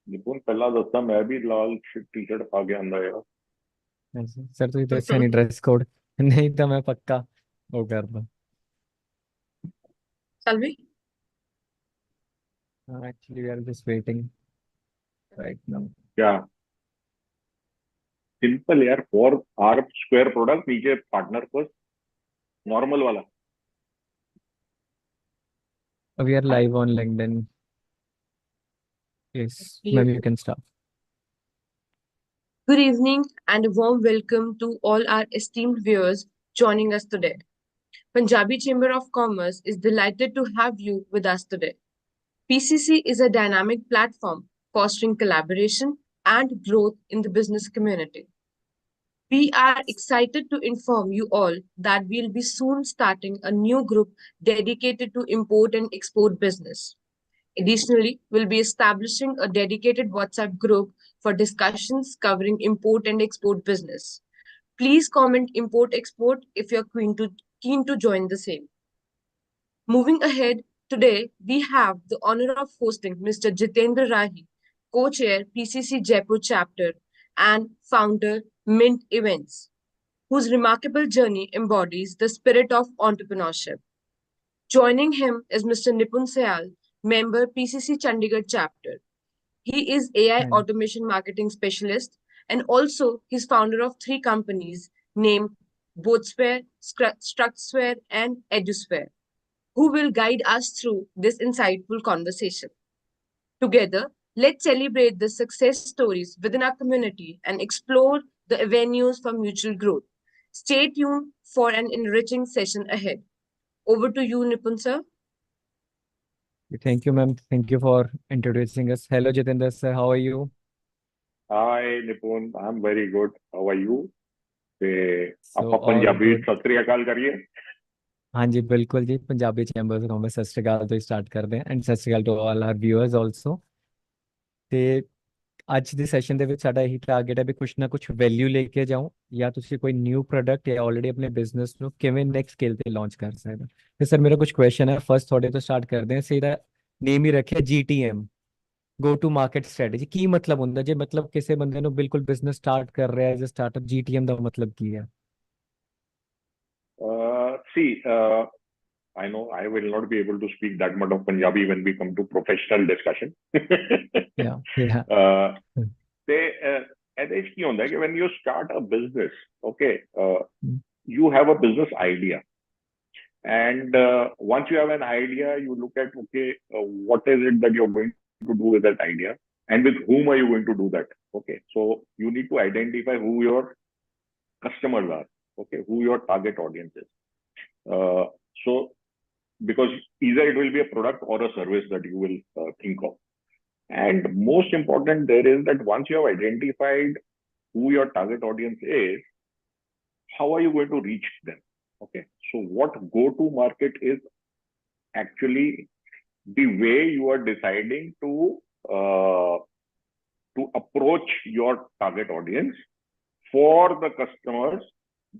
निपुण पहला दस्ता मैं भी लाल टी शर्ट पा के आंदा यार। ऐसे सर तो इधर से नहीं ड्रेस कोड नहीं तो मैं पक्का वो करता। Shall we? Actually we are just waiting right now. क्या सिंपल यार, फोर आर स्क्वायर प्रोडक्ट, नीचे पार्टनर फर्स्ट, नॉर्मल वाला। We are live on LinkedIn. Yes ma'am you Beautiful. Can start. Good evening and a warm welcome to all our esteemed viewers joining us today. Punjabi Chamber of Commerce is delighted to have you with us today. PCC is a dynamic platform fostering collaboration and growth in the business community. We are excited to inform you all that we'll be soon starting a new group dedicated to import and export business. Additionally, we'll be establishing a dedicated WhatsApp group for discussions covering import and export business. Please comment import export if you're keen to join the same. Moving ahead, today we have the honor of hosting Mr. Jitendra Rahi, co-chair PCC Jaipur chapter and founder Mint Events, whose remarkable journey embodies the spirit of entrepreneurship. Joining him is Mr. Nipun Syal, member PCC Chandigarh chapter. He is AI automation marketing specialist and also he's founder of three companies named Bothsphere, Structsphere, and Edusphere, who will guide us through this insightful conversation. Together, let's celebrate the success stories within our community and explore the avenues for mutual growth. Stay tuned for an enriching session ahead. Over to you, Nipun sir. Thank you, ma'am. Thank you for introducing us. Hello, Jitendra sir. How are you? Hi Nipun, I am very good, how are you? ਤੇ So ਆਪਾਂ all Punjabi ਵਿੱਚ good. Sat Sri Akal ਕਰੀਏ। हाँ जी बिल्कुल जी Punjabi chambers of commerce Sat Shri अकाल तो स्टार्ट करते हैं and Sat Shri Akal to all our viewers also. ਤੇ ਅੱਜ ਦੇ ਸੈਸ਼ਨ ਦੇ ਵਿੱਚ ਸਾਡਾ ਇਹੀ ਟਾਰਗੇਟ ਹੈ ਵੀ ਕੁਛ ਨਾ ਕੁਛ ਵੈਲਿਊ ਲੈ ਕੇ ਜਾਉਂ ਜਾਂ ਤੁਸੀਂ ਕੋਈ ਨਿਊ ਪ੍ਰੋਡਕਟ ਜਾਂ ਆਲਰੇਡੀ ਆਪਣੇ ਬਿਜ਼ਨਸ ਨੂੰ ਕਿਵੇਂ ਨੈਕਸਟ ਸਕੇਲ ਤੇ ਲਾਂਚ ਕਰ ਸਕਦੇ। ਤੇ ਸਰ ਮੇਰਾ ਕੁਝ ਕੁਐਸਚਨ ਹੈ ਫਰਸਟ ਤੁਹਾਡੇ ਤੋਂ ਸਟਾਰਟ ਕਰਦੇ ਹਾਂ। ਸਿੱਧਾ ਨੇਮ ਹੀ ਰੱਖਿਆ GTM, go to market strategy. ਕੀ ਮਤਲਬ ਹੁੰਦਾ ਜੇ ਮਤਲਬ ਕਿਸੇ ਬੰਦੇ ਨੂੰ ਬਿਲਕੁਲ ਬਿਜ਼ਨਸ ਸਟਾਰਟ ਕਰ ਰਿਹਾ ਐਜ਼ ਅ ਸਟਾਰਟਅਪ, GTM ਦਾ ਮਤਲਬ ਕੀ ਹੈ? See, I know I will not be able to speak that much of Punjabi when we come to professional discussion. Yeah, yeah. ਤੇ ਇਹਦੇ ਵਿੱਚ ਕੀ ਹੁੰਦਾ ਕਿ when you start a business, okay, you have a business idea, and once you have an idea, you look at, okay, what is it that you're going to do with that idea, and with whom are you going to do that? Okay, so you need to identify who your customers are, okay, who your target audience is. So because either it will be a product or a service that you will think of. And most important there is that once you have identified who your target audience is, how are you going to reach them? Okay, so what go-to market is actually the way you are deciding uh, to approach your target audience for the customers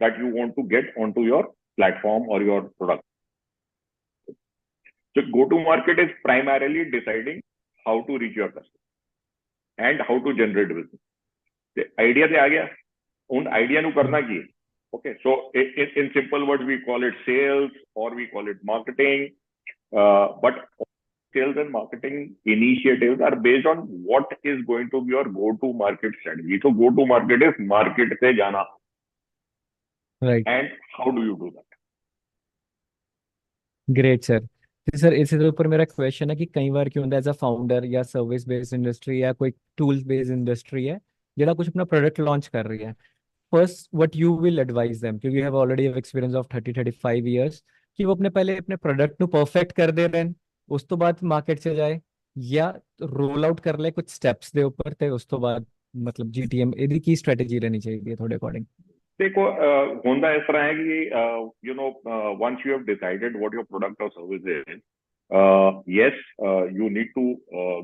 that you want to get onto your platform or your product. So go-to-market is primarily deciding how to reach your customer and how to generate business. The idea से आ गया, उन idea ਨੂੰ करना की है. Okay, so in simple words, we call it sales or we call it marketing. But sales and marketing initiatives are based on what is going to be your go-to-market strategy. So go-to-market is market से जाना. Right. And how do you do that? Great sir. ਤੇ sir ਇਸੇ ਦੇ ਉੱਪਰ ਮੇਰਾ question ਹੈ ਕਿ ਕਈ ਵਾਰ ਕੀ ਹੁੰਦਾ ਐਜ਼ ਅ ਫਾਊਂਡਰ ਜਾਂ ਸਰਵਿਸ ਬੇਸਡ ਇੰਡਸਟਰੀ ਜਾਂ ਕੋਈ ਟੂਲਸ ਬੇਸਡ ਇੰਡਸਟਰੀ ਹੈ ਜਿਹੜਾ ਕੁਝ ਆਪਣਾ ਪ੍ਰੋਡਕਟ ਲਾਂਚ ਕਰ ਰਹੀ ਹੈ। First what you will advise them क्योंकि you have already have experience of 30-35 years कि वो अपने पहले अपने प्रोडक्ट ਨੂੰ परफेक्ट ਕਰਦੇ ਰਹਿਣ ਉਸ ਤੋਂ ਬਾਅਦ ਮਾਰਕੀਟ 'ਚ ਜਾਏ ਜਾਂ ਰੋਲ ਆਊਟ ਕਰ ਲੈ ਕੁਝ ਸਟੈਪਸ ਦੇ ਉੱਪਰ ਤੇ ਉਸ ਤੋਂ ਬਾਅਦ ਮਤਲਬ GTM ਇਹਦੀ ਕੀ ਸਟ੍ਰੈਟੇਜੀ ਰਹਿਣੀ ਚਾਹੀਦੀ ਹੈ ਤੁਹਾਡੇ ਅਕੋਰਡਿੰਗ? देखो, होता इस तरह है कि once you have decided what your product or service is, yes, you need to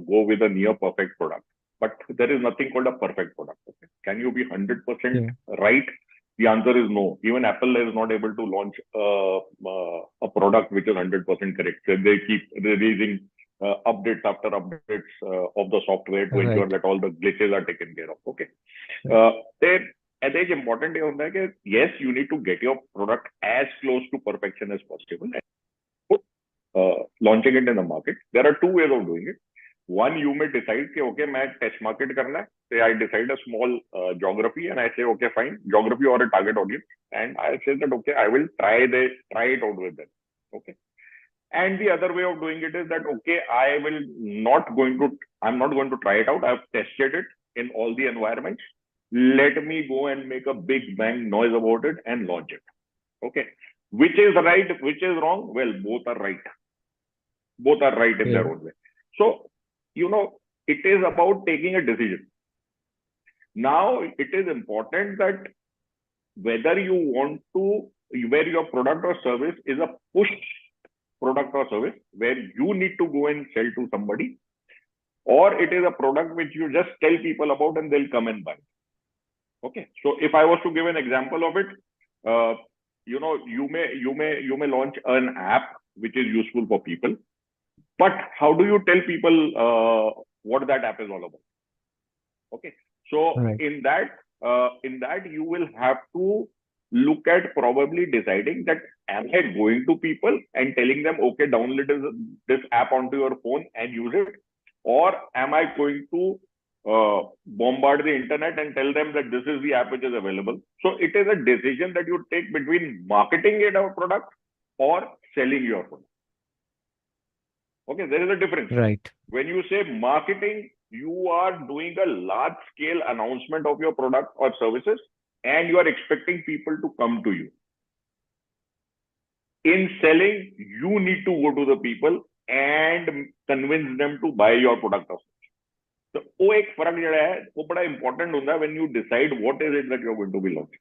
go with a near perfect product, but there is nothing called a perfect product. Okay? Can you be 100% right? The answer is no. Even Apple is not able to launch a product which is 100% correct. So they keep releasing updates after updates of the software to ensure Right. that all the glitches are taken care of. Okay. Right. Then and it's important yes, you need to get your product as close to perfection as possible and launching it in the market. There are two ways of doing it. One, you may decide, okay, मैं test market करना है. Say I decide a small geography and I say, okay, fine, geography or a target audience, and I say that okay, I will try it out with them. Okay. And the other way of doing it is that okay, I'm not going to try it out. I've tested it in all the environments. Let me go and make a big bang noise about it and launch it. Okay. Which is right, which is wrong? Well, both are right. Both are right in their Yeah. own way. So, it is about taking a decision. Now, it is important that whether you want to, where your product or service is a push product or service, where you need to go and sell to somebody, or it is a product which you just tell people about and they'll come and buy. Okay. So, if I was to give an example of it, you may launch an app which is useful for people, but how do you tell people what that app is all about? Okay. So Right. in that you will have to look at probably deciding that am I going to people and telling them, okay, download this app onto your phone and use it, or am I going to bombard the internet and tell them that this is the app which is available? So it is a decision that you take between marketing your product or selling your product. Okay, there is a difference. Right. When you say marketing, you are doing a large scale announcement of your product or services and you are expecting people to come to you. In selling, you need to go to the people and convince them to buy your product or service. So वो एक फर्क जो है वो बड़ा important होता है when you decide what is it that you're going to be launching.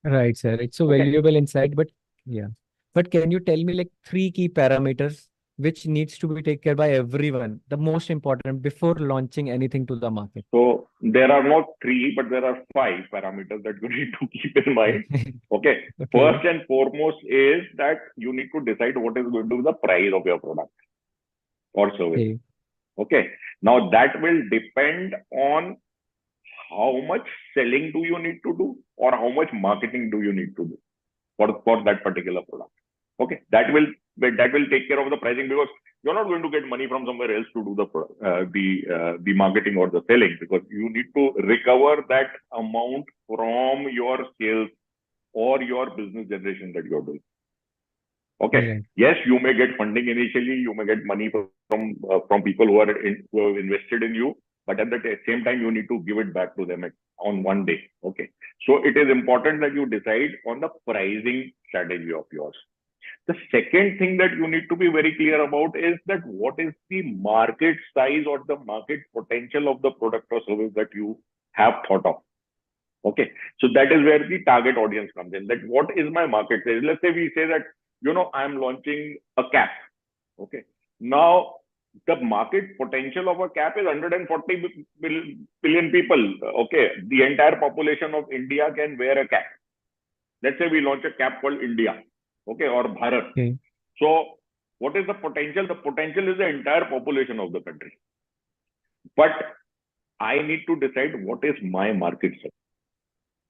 Right, sir. It's so Okay. valuable insight, but yeah. But can you tell me like 3 key parameters which needs to be taken care by everyone, the most important before launching anything to the market? So there are not 3, but there are 5 parameters that you need to keep in mind. Okay. Okay. First and foremost is that you need to decide what is going to be the price of your product or service. Okay. Okay. Now that will depend on how much selling do you need to do or how much marketing do you need to do for that particular product. Okay. That will take care of the pricing, because you're not going to get money from somewhere else to do the marketing or the selling, because you need to recover that amount from your sales or your business generation that you're doing. Okay. Right. Yes, you may get funding initially, you may get money from people who have invested in you, but at the same time, you need to give it back to them on one day. Okay. So it is important that you decide on the pricing strategy of yours. The second thing that you need to be very clear about is that what is the market size or the market potential of the product or service that you have thought of. Okay. So that is where the target audience comes in. That what is my market size? Let's say we say that, I'm launching a cap. Okay. Now, the market potential of a cap is 140 billion people. Okay. The entire population of India can wear a cap. Let's say we launch a cap called India. Okay. Or Bharat. Okay. So what is the potential? The potential is the entire population of the country. But I need to decide what is my market size.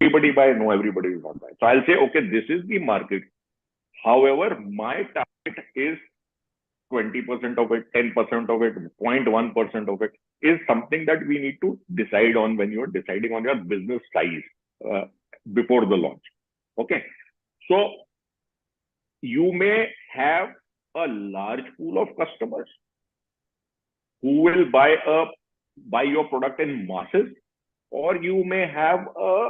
Everybody buy? No, everybody will not buy. So I'll say, okay, this is the market. However, my target is 20% of it, 10% of it, 0.1% of it is something that we need to decide on when you're deciding on your business size before the launch. Okay. So you may have a large pool of customers who will buy your product in masses, or you may have a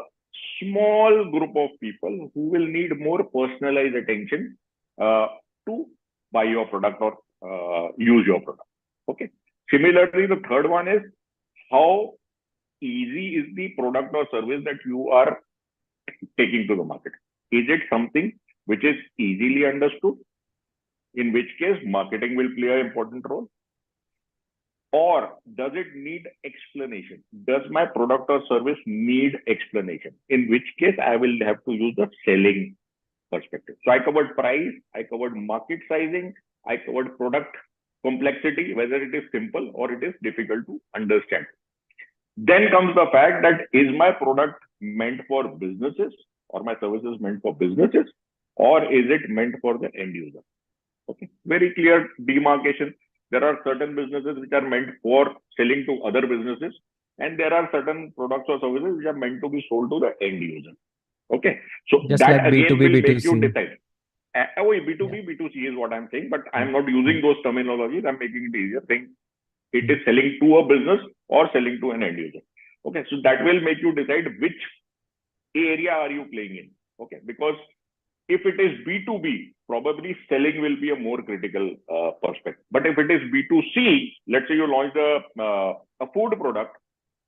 small group of people who will need more personalized attention to buy your product or use your product. Okay. Similarly, the third one is how easy is the product or service that you are taking to the market. Is it something which is easily understood? In which case, marketing will play an important role. Or does it need explanation? Does my product or service need explanation? In which case, I will have to use the selling perspective. So I covered price, I covered market sizing, I covered product complexity, whether it is simple or it is difficult to understand. Then comes the fact that is my product meant for businesses or my services meant for businesses, or is it meant for the end user? Okay, very clear demarcation. There are certain businesses which are meant for selling to other businesses, and there are certain products or services which are meant to be sold to the end user. Okay, so Just like that again B2B, will make you B2C. decide. B2B, B2C is what I'm saying, but I'm not Mm. using those terminologies. I'm making it easier, saying it is selling to a business or selling to an end user. Okay, so that will make you decide which area are you playing in. Okay, because if it is B2B, probably selling will be a more critical perspective. But if it is B2C, let's say you launch a food product,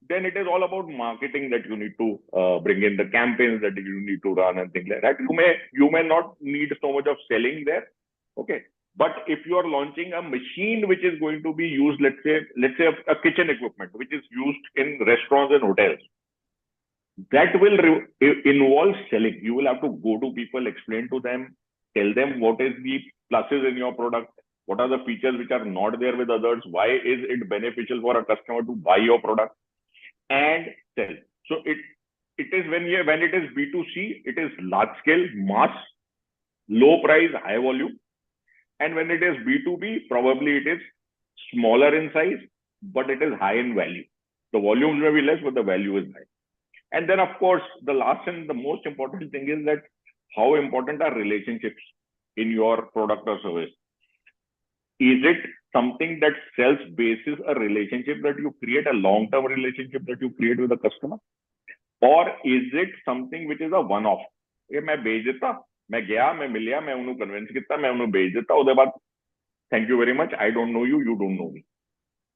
then it is all about marketing that you need to bring in, the campaigns that you need to run and things like that. You may not need so much of selling there. Okay. But if you are launching a machine which is going to be used, let's say a kitchen equipment, which is used in restaurants and hotels, that will involve selling. You will have to go to people, explain to them, tell them what is the pluses in your product, what are the features which are not there with others, why is it beneficial for a customer to buy your product, and sell. So it is when it is B2C, it is large scale, mass, low price, high volume. And when it is B2B, probably it is smaller in size, but it is high in value. The volumes may be less, but the value is high. And then, of course, the last and the most important thing is that how important are relationships in your product or service? Is it something that sells basis a relationship that you create, a long-term relationship that you create with a customer? Or is it something which is a one-off? मैं बेच देता, मैं गया, मैं मिल गया, मैं उन्हें convince किया, मैं उन्हें बेच देता, उसके बाद thank you very much, I don't know you, you don't know me.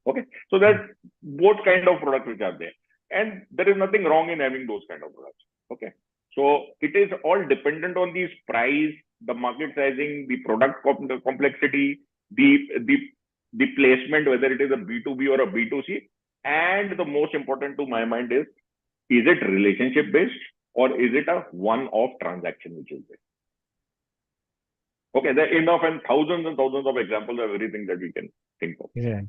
Okay, so there's both kind of products which are there, and there is nothing wrong in having those kind of products. Okay, so it is all dependent on the price, the market sizing, the product complexity, the placement, whether it is a B2B or a B2C, and the most important to my mind is it relationship based or is it a one-off transaction which is there? Okay, there are enough and thousands of examples of everything that we can think of. Yeah.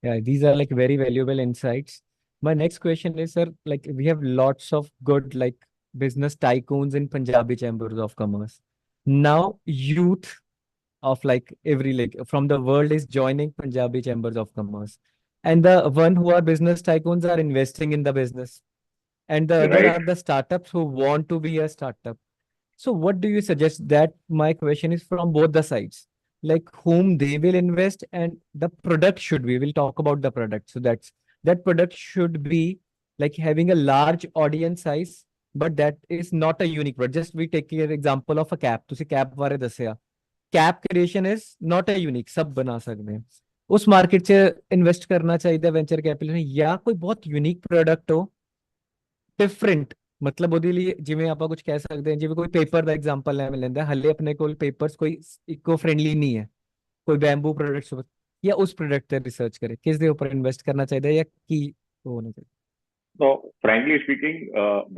Yeah, these are like very valuable insights. My next question is, sir, like we have lots of good like business tycoons in Punjabi chambers of commerce. Now youth of like every like from the world is joining Punjabi chambers of commerce. And the one who are business tycoons are investing in the business. And the other Right. are the startups who want to be a startup. So what do you suggest? That my question is from both the sides, like whom they will invest and the product should be. We'll talk about the product. So that product should be like having a large audience size, but that is not a unique product. Just we take an example of a cap. ਤੁਸੀਂ cap ਬਾਰੇ ਦੱਸਿਆ. Cap creation is not a unique. सब बना सकते हैं. उस market 'ਚ invest करना ਚਾਹੀਦਾ वेंचर कैपिटल ने या कोई बहुत यूनिक प्रोडक्ट हो डिफरेंट मतलब ਉਹਦੇ ਲਈ ਜਿਵੇਂ ਆਪਾਂ ਕੁਝ ਕਹਿ ਸਕਦੇ ਹਾਂ ਜਿਵੇਂ ਕੋਈ ਪੇਪਰ ਦਾ ਐਗਜ਼ਾਮਪਲ ਲੈ ਲੈਂਦਾ ਹਲੇ ਆਪਣੇ ਕੋਲ ਪੇਪਰਸ ਕੋਈ ਇਕੋ ਫ੍ਰੈਂਡਲੀ ਨਹੀਂ ਹੈ ਕੋਈ ਬੈਂਬੂ ਪ੍ਰੋਡਕਟਸ ਜਾਂ ਉਸ ਪ੍ਰੋਡਕਟ ਤੇ ਰਿਸਰਚ ਕਰੇ ਕਿਸ ਦੇ ਉੱਪਰ ਇਨਵੈਸਟ ਕਰਨਾ ਚਾਹੀਦਾ ਜਾਂ ਕੀ ਹੋਣਾ ਚਾਹੀਦਾ So, frankly speaking,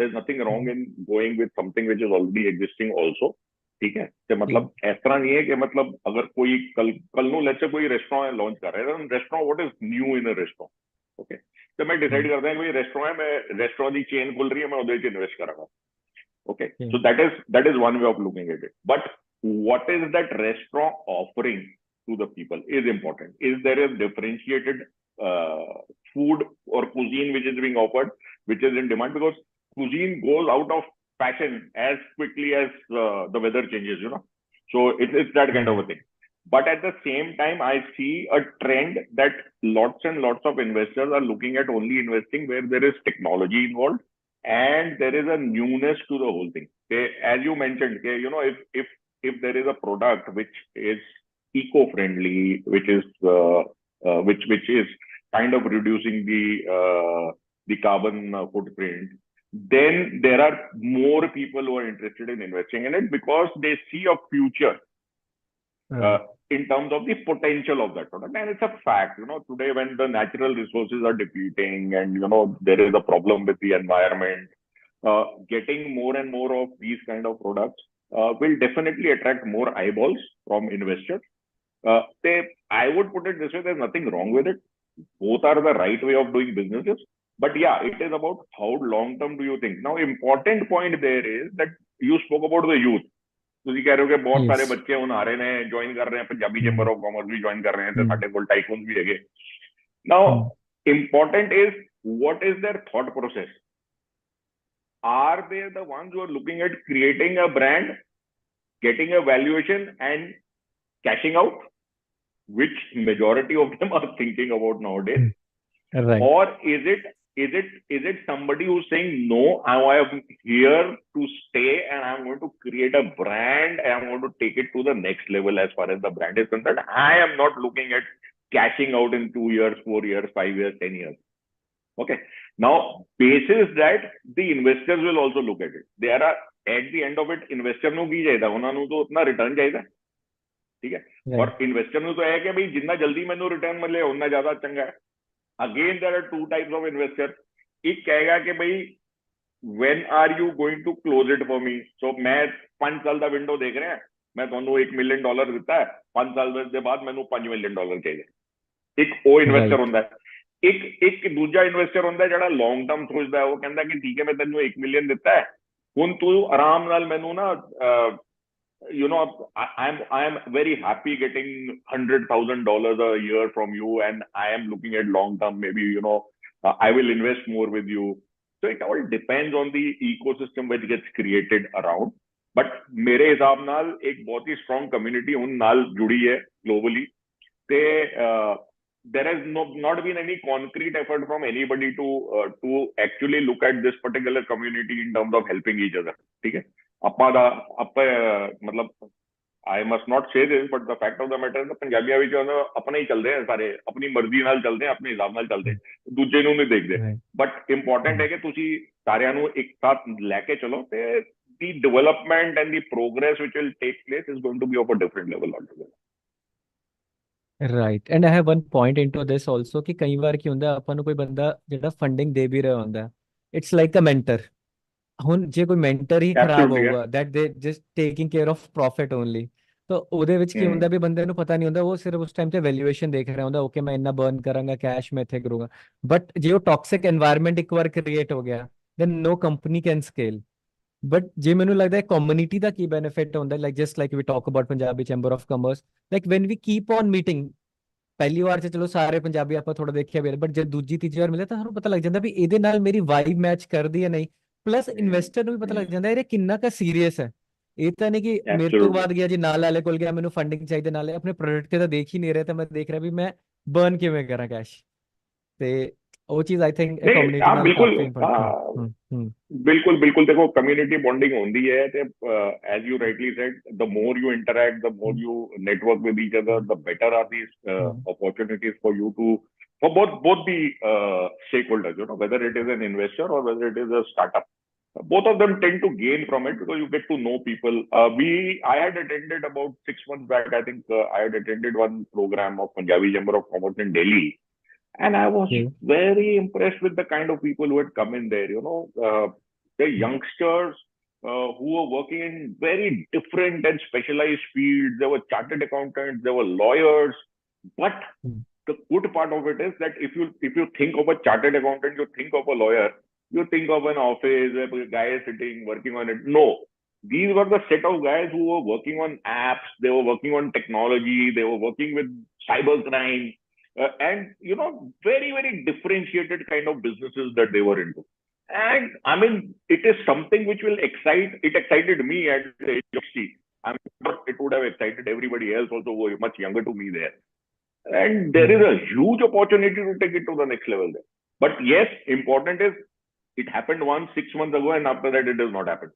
there's nothing wrong in going with something which is already existing also. ठीक है तो मतलब इस तरह नहीं है कि मतलब अगर कोई कल नो लेट्स से कोई रेस्टोरेंट लॉन्च कर रहा है restaurant what is new in a restaurant okay तो मैं डिसाइड करता हूं कोई रेस्टोरेंट है मैं रेस्टोरेंट की चेन खुल रही है मैं उधर च इन्वेस्ट करूंगा okay so that is one way of looking at it but what is that restaurant offering to the people is important is there a differentiated food or cuisine which is being offered which is in demand because cuisine goes out of fashion as quickly as the weather changes so it's that kind of a thing but at the same time I see a trend that lots and lots of investors are looking at only investing where there is technology involved and there is a newness to the whole thing. As you mentioned, if there is a product which is eco-friendly, which is kind of reducing the carbon footprint, then there are more people who are interested in investing in it because they see a future in terms of the potential of that product. And it's a fact, today when the natural resources are depleting and, there is a problem with the environment, getting more and more of these kind of products will definitely attract more eyeballs from investors. I would put it this way: there's nothing wrong with it. Both are the right way of doing businesses. But yeah, it is about how long term do you think. Now, important point there is that you spoke about the youth. ਤੁਸੀਂ ਕਹਿ ਰਹੇ ਹੋ ਕਿ ਬਹੁਤ ਸਾਰੇ Yes. ਬੱਚੇ ਹੁਣ ਆ ਰਹੇ ਨੇ, ਜੁਆਇਨ ਕਰ ਰਹੇ ਆ, Punjabi Hmm. Chamber of commerce ਵੀ ਜੁਆਇਨ ਕਰ ਰਹੇ ਆ, ਤੇ Hmm. ਸਾਡੇ ਕੋਲ ਟਾਈਕੂਨਸ ਵੀ ਹੈਗੇ. Now, important is what is their thought process? Are they the ones who are looking at creating a brand, getting a valuation, and cashing out, which majority of them are thinking about nowadays? Right. Or is it somebody who's saying, no, I am here to stay and I'm going to create a brand and I'm going to take it to the next level as far as the brand is concerned. I am not looking at cashing out in 2 years, 4 years, 5 years, 10 years. Okay. Now, basis that the investors will also look at it. There are, at the end of it, investor ਨੂੰ ਕੀ ਚਾਹੀਦਾ? ਉਹਨਾਂ ਨੂੰ ਤਾਂ ਉਤਨਾ return ਚਾਹੀਦਾ. ਠੀਕ ਹੈ. ਔਰ investor ਨੂੰ ਤਾਂ ਇਹ ਕਿ ਬਈ ਜਿੰਨਾ ਜਲਦੀ ਮੈਨੂੰ ਰਿਟਰਨ ਮਿਲੇ ਉਨਾ ਜ਼ਿਆਦਾ ਚੰਗਾ ਹੈ. Again, there are two types of investors. एक कहेगा कि भाई when are you going to close it for me? So मैं 5 साल ਦਾ ਵਿੰਡੋ ਦੇਖ ਰਿਹਾ, ਮੈਂ ਤੁਹਾਨੂੰ $1 million ਦਿੱਤਾ ਹੈ, 5 ਸਾਲ ਦੇ ਬਾਅਦ ਮੈਨੂੰ $5 million ਚਾਹੀਦੇ. ਇੱਕ ਉਹ ਇਨਵੈਸਟਰ ਹੁੰਦਾ ਹੈ. ਇੱਕ ਦੂਜਾ ਇਨਵੈਸਟਰ ਹੁੰਦਾ ਜਿਹੜਾ ਲੌਂਗ ਟਰਮ ਸੋਚਦਾ ਹੈ. ਉਹ ਕਹਿੰਦਾ ਕਿ ਠੀਕ ਹੈ, ਮੈਂ ਤੈਨੂੰ 1 million ਦਿੱਤਾ ਹੈ, ਹੁਣ ਤੂੰ ਆਰਾਮ ਨਾਲ ਮੈਨੂੰ ਨਾ I am very happy getting $100,000 a year from you, and I am looking at long term. Maybe I will invest more with you. So it all depends on the ecosystem which gets created around. But मेरे हिसाब नाल एक बहुत ही strong community उन नाल जुड़ी है globally. There has not been any concrete effort from anybody to actually look at this particular community in terms of helping each other. ठीक है. मतलब I must not say this, but the fact of the matter is that ਪੰਜਾਬੀਆਂ ਵਿੱਚ ਆਪਣੇ ਹੀ ਚੱਲਦੇ ਆ ਸਾਰੇ, ਆਪਣੀ ਮਰਜ਼ੀ ਨਾਲ ਚੱਲਦੇ ਆ, ਆਪਣੇ ਹਿਸਾਬ ਨਾਲ ਚੱਲਦੇ, ਦੂਜੇ ਨੂੰ ਨਹੀਂ ਦੇਖਦੇ. ਬਟ ਇੰਪੋਰਟੈਂਟ ਹੈ ਕਿ ਤੁਸੀਂ ਸਾਰਿਆਂ ਨੂੰ ਇੱਕ ਸਾਥ ਲੈ ਕੇ ਚਲੋ, ਤੇ the development and the progress which will take place is going to be of a different level altogether. Right. And I have one point into this also ਕਿ ਕਈ ਵਾਰ ਕੀ ਹੁੰਦਾ, ਆਪਾਂ ਨੂੰ ਕੋਈ ਬੰਦਾ ਜਿਹੜਾ ਫੰਡਿੰਗ ਦੇ ਵੀ ਰਿਹਾ ਹੁੰਦਾ, ਇਟਸ ਲਾਈਕ ਅ ਮੈਂਟਰ. ਹੁਣ ਜੇ ਕੋਈ ਮੈਂਟਰ ਹੀ ਖਰਾਬ ਹੋਊਗਾ, that they just taking care of profit only, ਤਾਂ ਉਹਦੇ ਵਿੱਚ ਕੀ ਹੁੰਦਾ ਵੀ ਬੰਦੇ ਨੂੰ ਪਤਾ ਨਹੀਂ ਹੁੰਦਾ, ਉਹ ਸਿਰਫ ਉਸ ਟਾਈਮ ਤੇ ਵੈਲਿਊਏਸ਼ਨ ਦੇਖ ਰਿਹਾ ਹੁੰਦਾ, ਓਕੇ ਮੈਂ ਇੰਨਾ ਬਰਨ ਕਰਾਂਗਾ, ਕੈਸ਼ ਮੈਂ ਇੱਥੇ ਕਰੂੰਗਾ. ਬਟ ਜੇ ਉਹ ਟੌਕਸਿਕ এনवायरमेंट ਇੱਕ ਵਾਰ ਕ੍ਰੀਏਟ ਹੋ ਗਿਆ, then no company can scale. But ਜੇ ਮੈਨੂੰ ਲੱਗਦਾ ਹੈ ਕਮਿਊਨਿਟੀ ਦਾ ਕੀ ਬੈਨੀਫਿਟ ਹੁੰਦਾ, like just like we talk about Punjabi chamber of commerce, like when we keep on meeting, ਪਹਿਲੀ ਵਾਰ ਚ ਚਲੋ ਸਾਰੇ ਪੰਜਾਬੀ ਆਪਾਂ ਥੋੜਾ ਦੇਖਿਆ ਵੀ, ਬਟ ਜੇ ਦੂਜੀ ਤੀਜੀ ਵਾਰ ਮਿਲੇ ਤਾਂ ਸਾਨੂੰ ਪਤਾ ਲੱਗ ਜਾਂਦਾ ਵੀ ਇਹਦੇ ਨਾਲ ਮੇਰੀ ਵਾਈਬ ਮੈਚ ਕਰਦੀ ਹੈ ਨਹੀਂ. ਪਲੱਸ ਇਨਵੈਸਟਰ ਨੂੰ ਵੀ ਪਤਾ ਲੱਗ ਜਾਂਦਾ ਇਹ ਕਿੰਨਾ ਕੁ ਸੀਰੀਅਸ ਹੈ. ਇਹ ਤਾਂ ਨਹੀਂ ਕਿ ਮੇਰੇ ਤੋਂ ਬਾਅਦ ਗਿਆ ਜੀ ਨਾਲ ਵਾਲੇ ਕੋਲ ਗਿਆ, ਮੈਨੂੰ ਫੰਡਿੰਗ ਚਾਹੀਦੀ, ਨਾਲੇ ਆਪਣੇ ਪ੍ਰੋਡਕਟ ਤੇ ਤਾਂ ਦੇਖ ਹੀ ਨਹੀਂ ਰਿਹਾ, ਤਾਂ ਮੈਂ ਦੇਖ ਰਿਹਾ ਵੀ ਮੈਂ ਬਰਨ ਕਿਵੇਂ ਕਰਾਂ ਕੈਸ਼. ਤੇ ਉਹ ਚੀਜ਼ ਆਈ ਥਿੰਕ ਕਮਿਊਨਿਟੀ ਨਾਲ ਕਾਫੀ ਇੰਪੋਰਟੈਂਟ. ਬਿਲਕੁਲ ਦੇਖੋ ਕਮਿਊਨਿਟੀ ਬੌਂਡਿੰਗ ਹੁੰਦੀ ਹੈ, ਤੇ as you rightly said, the more you interact, the more you network with each other, the better are these opportunities for you for both the stakeholders, whether it is an investor or whether it is a startup. Both of them tend to gain from it because you get to know people. I had attended about 6 months back, I think, I had attended one program of Punjabi Chamber of Commerce in Delhi. And I was very impressed with the kind of people who had come in there, the youngsters who were working in very different and specialized fields. There were chartered accountants, there were lawyers. But the good part of it is that if you think of a chartered accountant, you think of a lawyer, you think of an office where a guy is sitting working on it. No. These were the set of guys who were working on apps, they were working on technology, they were working with cybercrime. And very, very differentiated kind of businesses that they were into. And I mean, it is something which will excited me at the age of 60. I'm sure it would have excited everybody else also who were much younger to me there. And there is a huge opportunity to take it to the next level there. But yes, important is it happened once 6 months ago, and after that it has not happened.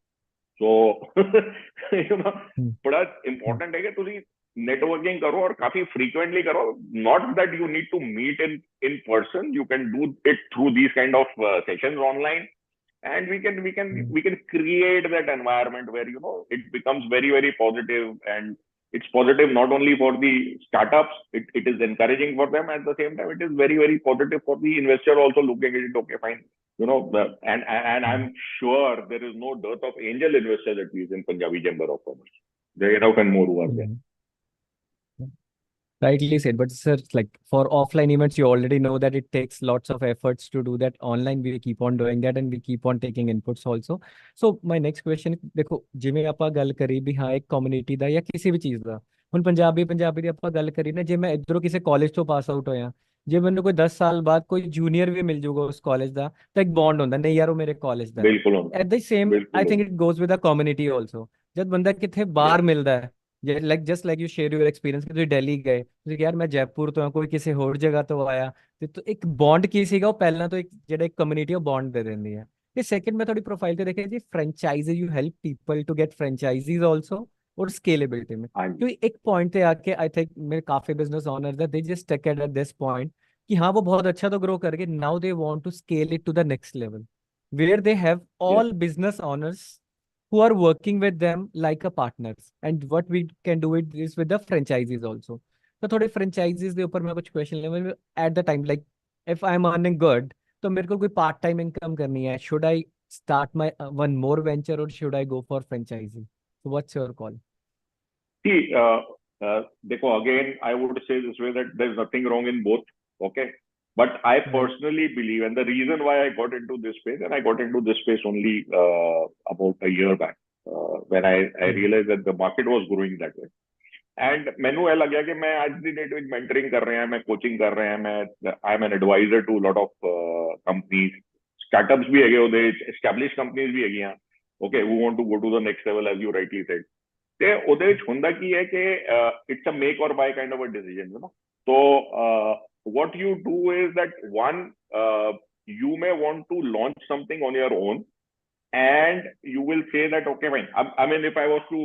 So बड़ा important है कि तुसी networking करो और काफी frequently करो. Not that you need to meet in person. You can do it through these kind of sessions online, and we can create that environment where it becomes very, very positive, and it's positive not only for the startups. It is encouraging for them. At the same time, it is very, very positive for the investor also looking at it. Okay, fine. And I'm sure there is no dearth of angel investors at least in Punjabi Chamber of Commerce. There are enough and more who are there. Rightly said, but sir, like for offline events, you already know that it takes lots of efforts to do that. Online, we keep on doing that and we keep on taking inputs also. So my next question, देखो जिਵੇਂ ਆਪਾਂ ਗੱਲ ਕਰੀ ਵੀ ਹਾਂ ਇੱਕ community ਦਾ ਜਾਂ ਕਿਸੇ ਵੀ ਚੀਜ਼ ਦਾ, ਹੁਣ ਪੰਜਾਬੀ ਦੀ ਆਪਾਂ ਗੱਲ ਕਰੀ ਨਾ, ਜੇ ਮੈਂ ਇਧਰੋਂ ਕਿਸੇ ਕਾਲਜ ਤੋਂ ਪਾਸ ਆਊਟ ਹੋਇਆ, ਜੇ ਮੈਨੂੰ ਕੋਈ 10 ਸਾਲ ਬਾਅਦ ਕੋਈ ਜੂਨੀਅਰ ਵੀ ਮਿਲ ਜਾਊਗਾ ਉਸ ਕਾਲਜ ਦਾ, ਤਾਂ ਇੱਕ ਬੌਂਡ ਹੁੰਦਾ ਨਹੀਂ ਯਾਰ ਉਹ ਮੇਰੇ ਕਾਲਜ ਦਾ ਹੈ। ਬਿਲਕੁਲ ਹੁੰਦਾ, ਐਟ ਦ ਸੇਮ ਆਈ ਬਿਲਕੁਲ ਥਿੰਕ ਹੁੰਦਾ। It goes with a community also. ਜਦ ਬੰਦਾ ਕਿੱਥੇ Yes, ਬਾਹਰ ਮਿਲਦਾ ਹੈ, like just like you share your experience ਕਿ ਤੁਸੀਂ ਦਿੱਲੀ ਗਏ, ਤੁਸੀਂ ਕਿਹਾ ਯਾਰ ਮੈਂ ਜੈਪੁਰ ਤੋਂ ਹਾਂ, ਕੋਈ ਕਿਸੇ ਹੋਰ ਜਗ੍ਹਾ ਤੋਂ ਆਇਆ, ਤੇ ਇੱਕ ਬੌਂਡ ਕੀ ਸੀਗਾ, ਉਹ ਪਹਿਲਾਂ ਤੋਂ ਇੱਕ ਜਿਹੜਾ ਇੱਕ ਕਮਿਊਨਿਟੀ ਉਹ ਬੌਂਡ ਦੇ ਦਿੰਦੀ ਹੈ। ਤੇ ਸੈਕੰਡ ਮੈਂ ਤੁਹਾਡੀ ਪ੍ਰੋਫਾਈਲ ਤੇ ਦੇਖਿਆ ਜੀ franchise, you help people to get franchises also ਔਰ ਸਕੇਲੇबिलिटी में। ਹਾਂਜੀ, क्योंकि एक पॉइंट पे आके आई थिंक मेरे काफी business owner they just stuck at this point कि हाँ वो बहुत अच्छा तो ग्रो करके now they want to scale it to the next level where they have yes, all business owners who are working with them like a partners, and what we can do it is with the franchisees also. तो थोड़े franchisees के ऊपर मैं कुछ question ले at the time, like if I am earning good तो मेरे को कोई पार्ट टाइम इनकम करनी है, should I start my one more venture or should I go for franchising? So what's your call? see, देखो, again, I would say this way that there's nothing wrong in both, okay? But I Right. personally believe, and the reason why I got into this space, and I got into this space only about a year back, when I realized that the market was growing that way. And मैनू यह लगे कि मैं आज दी date में mentoring कर रहे हैं, मैं कोचिंग कर रहे हैं, मैं I am an advisor to lot of companies, startups भी है ਉਹਦੇ established companies भी ਹੈਗੀਆਂ, okay, who want to go to the next level as you rightly said। ਤੇ ਉਹਦੇ ਵਿੱਚ ਹੁੰਦਾ ਕੀ ਹੈ ਕਿ it's a make or buy kind of a decision, you know। so what you do is that one, you may want to launch something on your own and you will say that okay fine, I mean if I was to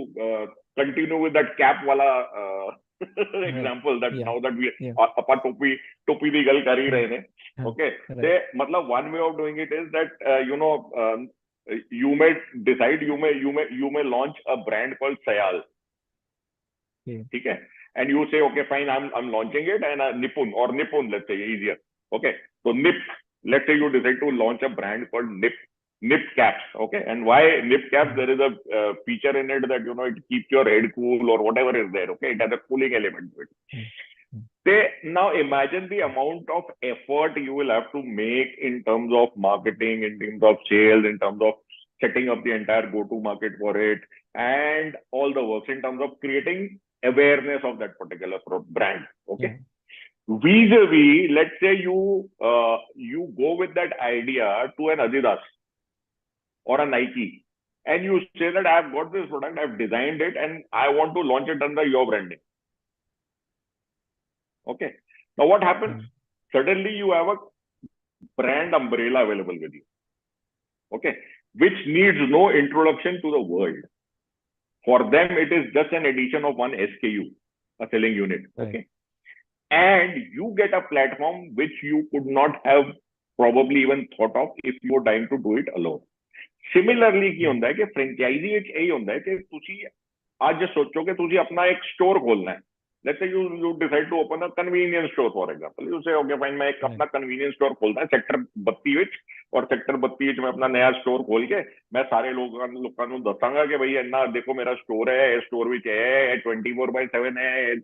continue with that cap wala example, that Yeah. now that we Yeah. ਆਪਾਂ ਟੋਪੀ ਦੀ ਗੱਲ ਕਰ ਹੀ ਰਹੇ ਨੇ, Yeah. okay, Right. ਤੇ ਮਤਲਬ one way of doing it is that you know, you may decide, you may launch a brand called Syal, Yeah. ठीक है, and you say okay fine, I'm launching it, and Nipun, let's say easier, okay, so Nip, let's say you decide to launch a brand called Nip caps, okay, and why Nip caps? There is a feature in it that, you know, it keeps your head cool or whatever is there, okay, it has a cooling element to it. They, now imagine the amount of effort you will have to make in terms of marketing, in terms of sales, in terms of setting up the entire go-to market for it, and all the works in terms of creating awareness of that particular brand, okay. Vis-a-vis, let's say you go with that idea to an Adidas or a Nike, and you say that I've got this product, I've designed it, and I want to launch it under your branding. Okay. Now what happens? Suddenly you have a brand umbrella available with you. Okay. Which needs no introduction to the world. For them, it is just an addition of one SKU, a selling unit. Okay. And you get a platform which you could not have probably even thought of if you were trying to do it alone. Similarly, ਕੀ ਹੁੰਦਾ ਹੈ ਕਿ franchisee ਵਿੱਚ ਇਹ ਹੁੰਦਾ ਹੈ ਕਿ ਤੁਸੀਂ ਅੱਜ ਸੋਚੋ ਕਿ ਤੁਸੀਂ ਆਪਣਾ ਇੱਕ ਸਟੋਰ ਖੋਲਣਾ ਹੈ। Let's say you decide to open a convenience store, for example. You say, okay, fine, मैं एक अपना convenience store खोलता है सेक्टर 32 ਵਿੱਚ, और सेक्टर 32 ਵਿੱਚ मैं अपना नया स्टोर खोल के मैं सारे लोगों ਨੂੰ ਦੱਸਾਂਗਾ ਕਿ ਭਈ ਇੰਨਾ ਦੇਖੋ ਮੇਰਾ स्टोर है, ਇਹ स्टोर ਵਿੱਚ है, 24/7 है,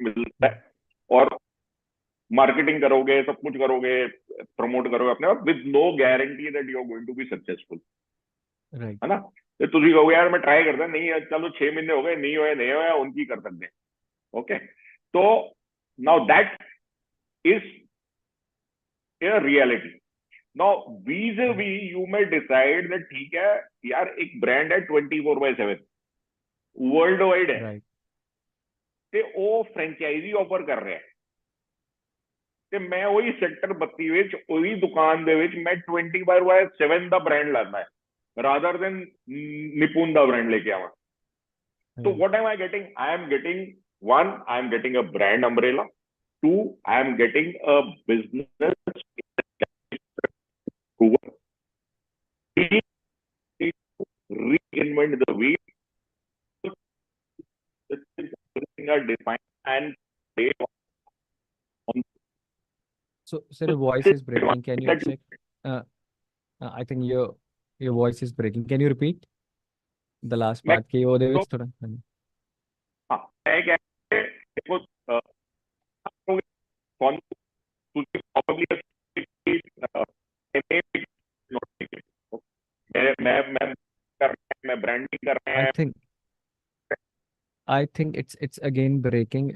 मिलता है, और मार्केटिंग करोगे, सब कुछ करोगे, प्रमोट करोगे अपने आप, with no guarantee that you are going to be successful, है ना। तो तुझे कहोगे यार मैं ट्राई करता नहीं, चलो 6 महीने हो गए, नहीं होया उनकी कर सकते हैं, ओके। तो now that is a reality. Now vis-a-vis you may decide that ठीक है यार, एक ब्रांड है 24/7 वर्ल्ड वाइड है, ਤੇ ਉਹ ਫਰੈਂਚਾਈਜ਼ੀ ਆਫਰ ਕਰ ਰਿਹਾ, ਤੇ ਮੈਂ ਉਹੀ ਸੈਕਟਰ 32 ਵਿੱਚ ਉਹੀ ਦੁਕਾਨ ਦੇ ਵਿੱਚ ਮੈਂ 24/7 ਦਾ ਬ੍ਰਾਂਡ ਲਾਣਾ ਹੈ, rather than ਨਿਪੁਨ ਦਾ ਬ੍ਰਾਂਡ ਲੈ ਕੇ ਆਵਾਂ। So what am I getting? I am getting, one, I am getting a brand umbrella. Two, I am getting a business who reinvent the wheel, are defined and they on. So sir, your voice is breaking. Can you check? I think your voice is breaking. Can you repeat the last part? कि ਉਹਦੇ ਵਿੱਚ ਥੋੜਾ हाँ, देखो कौन तुझे probably मैं कर मैं ब्रांडिंग कर रहे I हैं. think I think it's again breaking.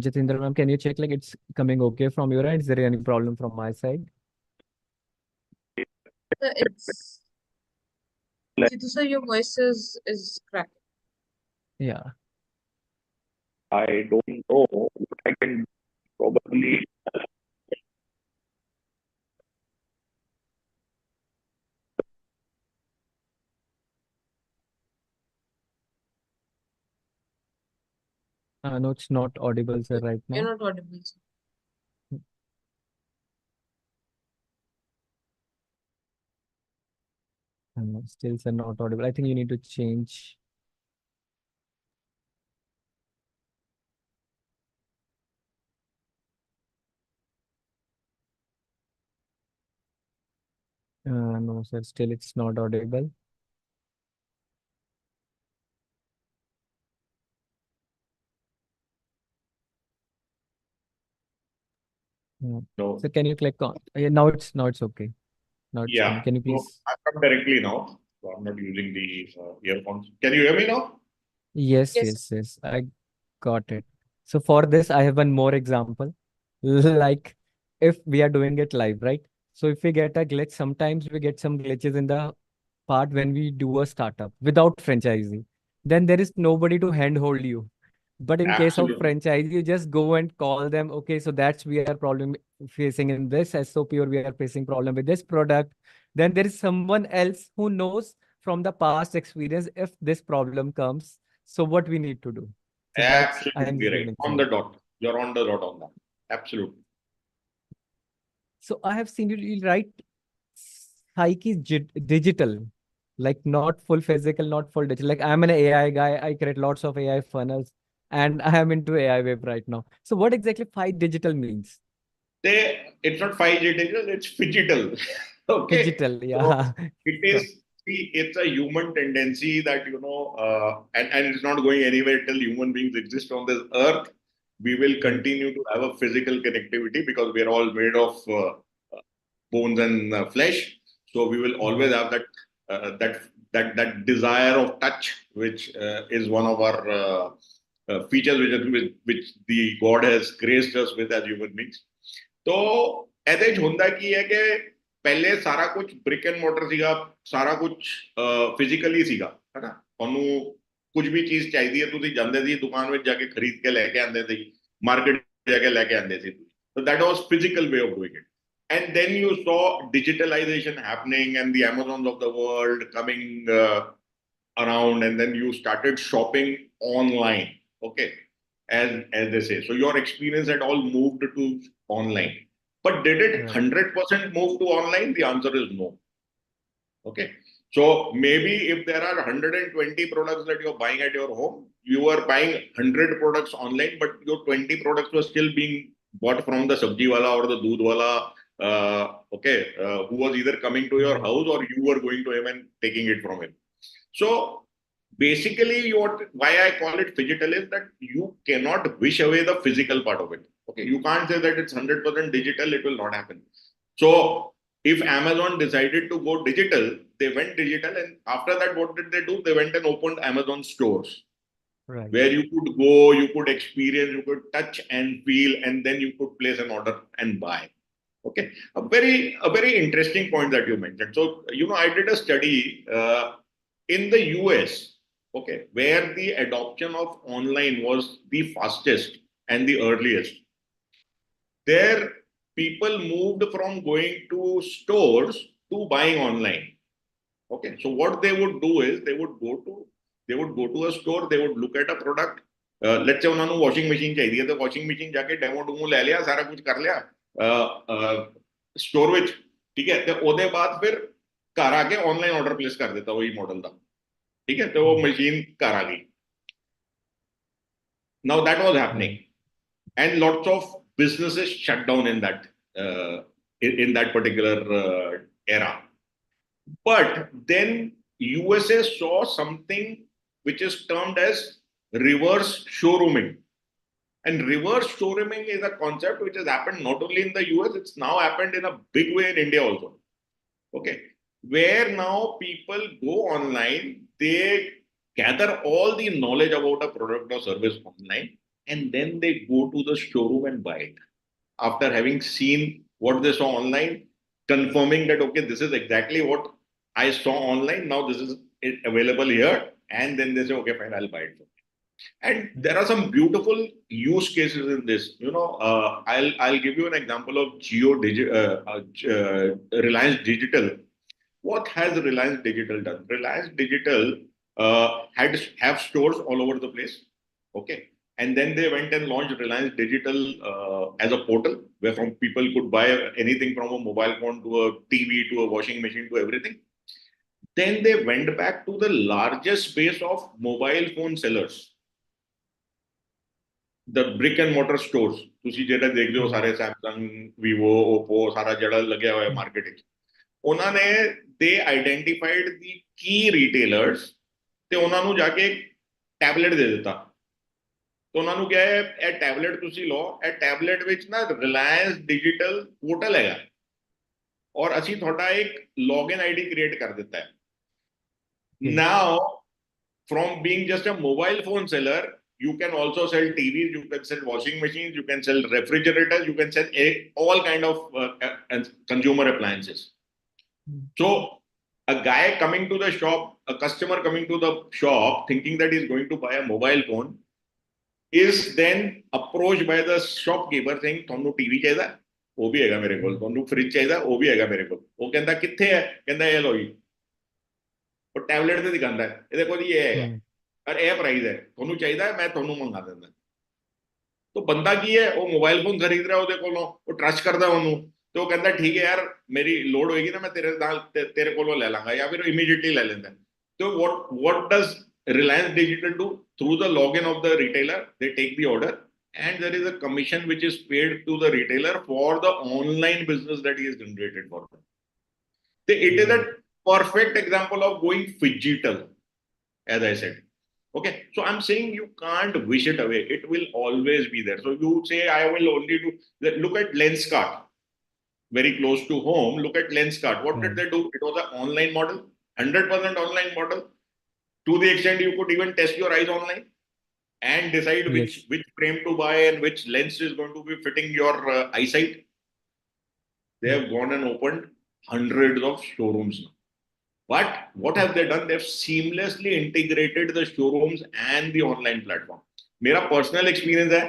Jitendra ma'am, can you check like it's coming okay from your end? Is there any problem from my side? It's Jitu sir, your voice is cracking. Yeah. I don't know what I can probably. No, it's not audible, sir, right You're now. not audible, sir. Still, sir, not audible. I think you need to change. No, sir, still it's not audible. No. So can you click on? Yeah, now it's okay. Now it's Yeah. fine. Can you So please? I'm not directly now. So I'm not using the earphones. Can you hear me now? Yes, Yes, yes, yes. I got it. So for this, I have one more example. Like if we are doing it live, right? So if we get a glitch, sometimes we get some glitches in the part when we do a startup without franchisee. Then there is nobody to handhold you. But in case of Absolutely. franchise, you just go and call them. Okay, so that's we are problem facing in this SOP, or we are facing problem with this product. Then there is someone else who knows from the past experience if this problem comes. So what we need to do. So that's I am Absolutely giving right. an On the example. dot. You're on the dot on that. Absolutely. So I have seen you write Psyche is digital, like not full physical, not full digital. Like I'm an AI guy. I create lots of AI funnels, and I am into AI web right now. So what exactly Phi digital means? It's not 5G digital, it's phygital. Okay. Digital, So yeah. it So, is, see, it's a human tendency that, and it's not going anywhere till human beings exist on this earth. We will right. continue to have a physical connectivity because we are all made of bones and flesh. So we will always Right. have that desire of touch, which is one of our features which the God has graced us with as human beings. तो ਇਹਦੇ ਚ ਹੁੰਦਾ ਕੀ ਹੈ ਕਿ ਪਹਿਲੇ ਸਾਰਾ ਕੁਝ brick and ਮੋਰਟਰ ਸੀਗਾ, ਸਾਰਾ ਕੁਝ ਫਿਜ਼ੀਕਲੀ ਸੀਗਾ, ਹੈਨਾ। ਤੁਹਾਨੂੰ ਕੁਝ ਵੀ ਚੀਜ਼ ਚਾਹੀਦੀ ਹੈ ਤੁਸੀਂ ਜਾਂਦੇ ਸੀ ਦੁਕਾਨ ਵਿੱਚ ਜਾ ਕੇ ਖਰੀਦ ਕੇ ਲੈ ਕੇ ਆਉਂਦੇ ਸੀ, ਮਾਰਕੀਟ ਜਾ ਕੇ ਲੈ ਕੇ ਆਉਂਦੇ ਸੀ। So that was physical way of doing it. And then you saw digitalization happening and the Amazons of the world coming around, and then you started shopping online. Okay, as they say. So your experience had all moved to online. But did it Right. 100% move to online? The answer is no. Okay. So maybe if there are 120 products that you're buying at your home, you are buying 100 products online, but your 20 products were still being bought from the sabji wala or the doodh wala, who was either coming to your Right. house or you were going to him and taking it from him. So basically, why I call it phygital is that you cannot wish away the physical part of it. Okay, you can't say that it's 100% digital; it will not happen. So if Amazon decided to go digital, they went digital, and after that, what did they do? They went and opened Amazon stores Right. where you could go, you could experience, you could touch and feel, and then you could place an order and buy. Okay, a very interesting point that you mentioned. So I did a study in the US, okay, where the adoption of online was the fastest and the earliest. There, people moved from going to stores to buying online. Okay, so what they would do is they would go to a store, they would look at a product. Let's say ਉਹਨਾਂ ਨੂੰ washing machine ਚਾਹੀਦੀ ਹੈ, ਤੇ washing machine ਜਾ ਕੇ demo ਡੂਮੋ ਲੈ ਲਿਆ, ਸਾਰਾ ਕੁਝ ਕਰ ਲਿਆ ਸਟੋਰ ਵਿੱਚ, ਠੀਕ ਹੈ, ਤੇ ਉਹਦੇ ਬਾਅਦ ਫਿਰ ਘਰ ਆ ਕੇ ਆਨਲਾਈਨ ਆਰਡਰ ਪਲੇਸ ਕਰ ਦਿੱਤਾ ਉਹੀ ਮਾਡਲ ਦਾ, ਠੀਕ ਹੈ, ਤੇ ਉਹ ਮਸ਼ੀਨ ਘਰ ਆ ਗਈ. Now that was happening, and lots of businesses shut down in that particular era. But then USA saw something which is termed as reverse showrooming. And reverse showrooming is a concept which has happened not only in the US, it's now happened in a big way in India also. Okay. Where now people go online, they gather all the knowledge about a product or service online, and then they go to the showroom and buy it. After having seen what they saw online, confirming that, okay, this is exactly what I saw online. Now this is it available here. And then they say, okay, fine, I'll buy it. And there are some beautiful use cases in this. I'll give you an example of Reliance Digital. What has Reliance Digital done? Reliance Digital have stores all over the place. Okay. And then they went and launched Reliance Digital as a portal where from people could buy anything from a mobile phone to a TV to a washing machine to everything. Then they went back to the largest base of mobile phone sellers, the brick and mortar stores. ਤੁਸੀਂ ਜਿਹੜਾ ਦੇਖਦੇ ਹੋ ਸਾਰੇ Samsung, Vivo, Oppo ਸਾਰਾ ਜਿਹੜਾ ਲੱਗਿਆ ਹੋਇਆ market ਵਿੱਚ, ਉਹਨਾਂ ਨੇ they identified the key retailers ਤੇ ਉਹਨਾਂ ਨੂੰ ਜਾ ਕੇ ਟੈਬਲੇਟ ਦੇ ਦਿੱਤਾ। ਤੇ ਉਹਨਾਂ ਨੂੰ ਕਿਹਾ ਇਹ ਟੈਬਲੇਟ ਤੁਸੀਂ ਲਓ, ਇਹ ਟੈਬਲੇਟ ਵਿੱਚ ਨਾ ਰਿਲਾਇੰਸ ਡਿਜੀਟਲ ਪੋਰਟਲ ਹੈਗਾ ਔਰ ਅਸੀਂ ਤੁਹਾਡਾ ਇੱਕ ਲੌਗਇਨ ਆਈਡੀ ਕ੍ਰੀਏਟ ਕਰ ਦਿੱਤਾ ਹੈ। Now, from being just a mobile phone seller, you can also sell TVs, you can sell washing machines, you can sell refrigerators, you can sell all kind of consumer appliances. So a guy coming to the shop, a customer coming to the shop thinking that he's going to buy a mobile phone is then approached by the shopkeeper saying, "Thonu TV chahiye, wo bhi hai mere kol, thonu fridge chahiye, wo bhi hai mere kol." वो कहता कित्थे है? कहता ये लो जी, और tablet ਤੇ ਦਿਖਾਉਂਦਾ ਹੈ, ਇਹ ਦੇਖੋ ਜੀ ਇਹ ਹੈਗਾ और ਇਹ प्राइस है, ਤੁਹਾਨੂੰ ਚਾਹੀਦਾ ਹੈ ਮੈਂ ਤੁਹਾਨੂੰ ਮੰਗਾ ਦਿੰਦਾ। तो ਬੰਦਾ ਕੀ ਹੈ, ਉਹ ਮੋਬਾਈਲ ਫੋਨ ਖਰੀਦ ਰਿਹਾ ਉਹਦੇ ਕੋਲੋਂ, ਉਹ ਟਰਸਟ ਕਰਦਾ ਉਹਨੂੰ, ਤੇ ਉਹ ਕਹਿੰਦਾ ਠੀਕ ਹੈ ਯਾਰ ਮੇਰੀ ਲੋੜ ਹੋਏਗੀ ਨਾ ਮੈਂ ਤੇਰੇ ਨਾਲ ਤੇਰੇ ਕੋਲੋਂ ਲੈ ਲਾਂਗਾ, ਜਾਂ ਫਿਰ ਇਮੀਡੀਏਟਲੀ ਲੈ ਲੈਂਦਾ। तो what does Reliance Digital do? Through the login of the retailer, they take the order and there is a commission which is paid to the retailer for the online business that he has generated for them. So it is a perfect example of going phygital, as I said. Okay, so I'm saying you can't wish it away. It will always be there. So you say, I will only do, look at Lenskart, very close to home. Look at Lenskart. What did they do? It was an online model, 100% online model. To the extent you could even test your eyes online and decide which frame to buy and which lens is going to be fitting your eyesight. They have gone and opened hundreds of showrooms now. But what have they done? They've seamlessly integrated the showrooms and the online platform. मेरा personal experience है,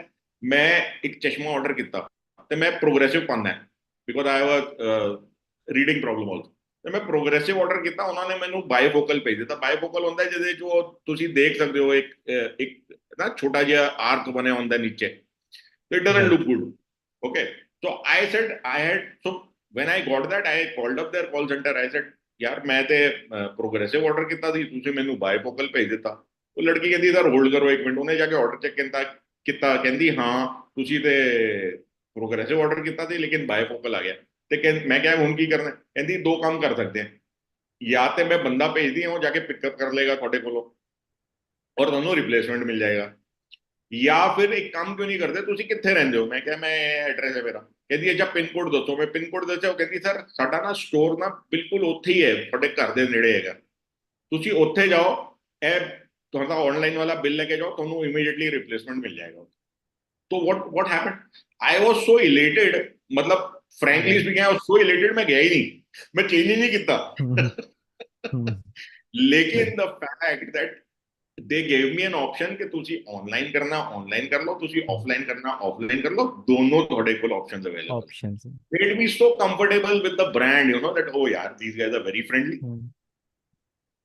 मैं एक चश्मा order किया, तो मैं progressive पाना है, because I have a reading problem also. तो मैं progressive order किया, उन्होंने मैंने bifocal भेज दिया। bifocal होता है जिसे जो तुसी देख सकते हो एक ना छोटा जिहा arc बने होता है नीचे, so it doesn't look good. Okay, so I said so when I got that, I called up their call center. I said, यार मैं ते प्रोग्रेसिव ऑर्डर किया थी, तुझे मैंने बायफोकल भेज दिता। तो लड़की कहती सर होल्ड करो एक मिनट, उन्हें जाके ऑर्डर चेक किया, कहती हाँ तुझी ते प्रोग्रेसिव ऑर्डर किया थी लेकिन बायफोकल आ गया। तो मैं क्या हुन की करना, कहती दो काम कर सकते हैं, या तो मैं बंदा भेज दी हूँ जाके पिकअप कर लेगा थोड़े को और दोनों रिप्लेसमेंट मिल जाएगा, या फिर एक काम क्यों नहीं करते, तुसी कित्थे रहंदे हो? मैं क्या मैं एड्रेस है मेरा, कहती अच्छा पिन कोड दसो। मैं पिन कोड दस्या, कहती सर साडा ना स्टोर ना बिल्कुल उत्थे ही है, तुहाडे घर दे नेड़े हैगा, तुसी उत्थे जाओ, ए तुहाडा ऑनलाइन वाला बिल लेके जाओ, तुहानू इमीडिएटली रिप्लेसमेंट मिल जाएगा। तो what happened, I was so elated, मतलब frankly speaking I was so elated, मैं गया ही नहीं, मैं चेंज ही नहीं किया। लेकिन the fact that they gave me an option कि तुसी ऑनलाइन करना ऑनलाइन कर लो, तुसी ऑफलाइन करना ऑफलाइन कर लो, दोनों थोड़े cool options available. Made me so comfortable with the brand, you know, that oh yeah, these guys are very friendly.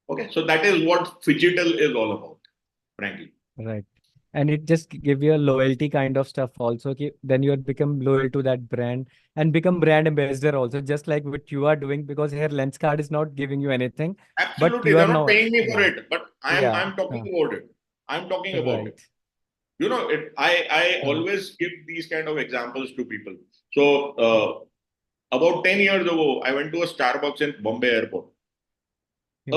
Okay, so that is what phygital is all about, frankly. Right. And it just give you a loyalty kind of stuff also. Then you become loyal to that brand and become brand ambassador also, just like what you are doing, because here Lenskart is not giving you anything. Absolutely, but you they're are not paying me for it, but I'm talking about it. I'm talking about it. You know, I always give these kind of examples to people. So about 10 years ago, I went to a Starbucks in Bombay airport.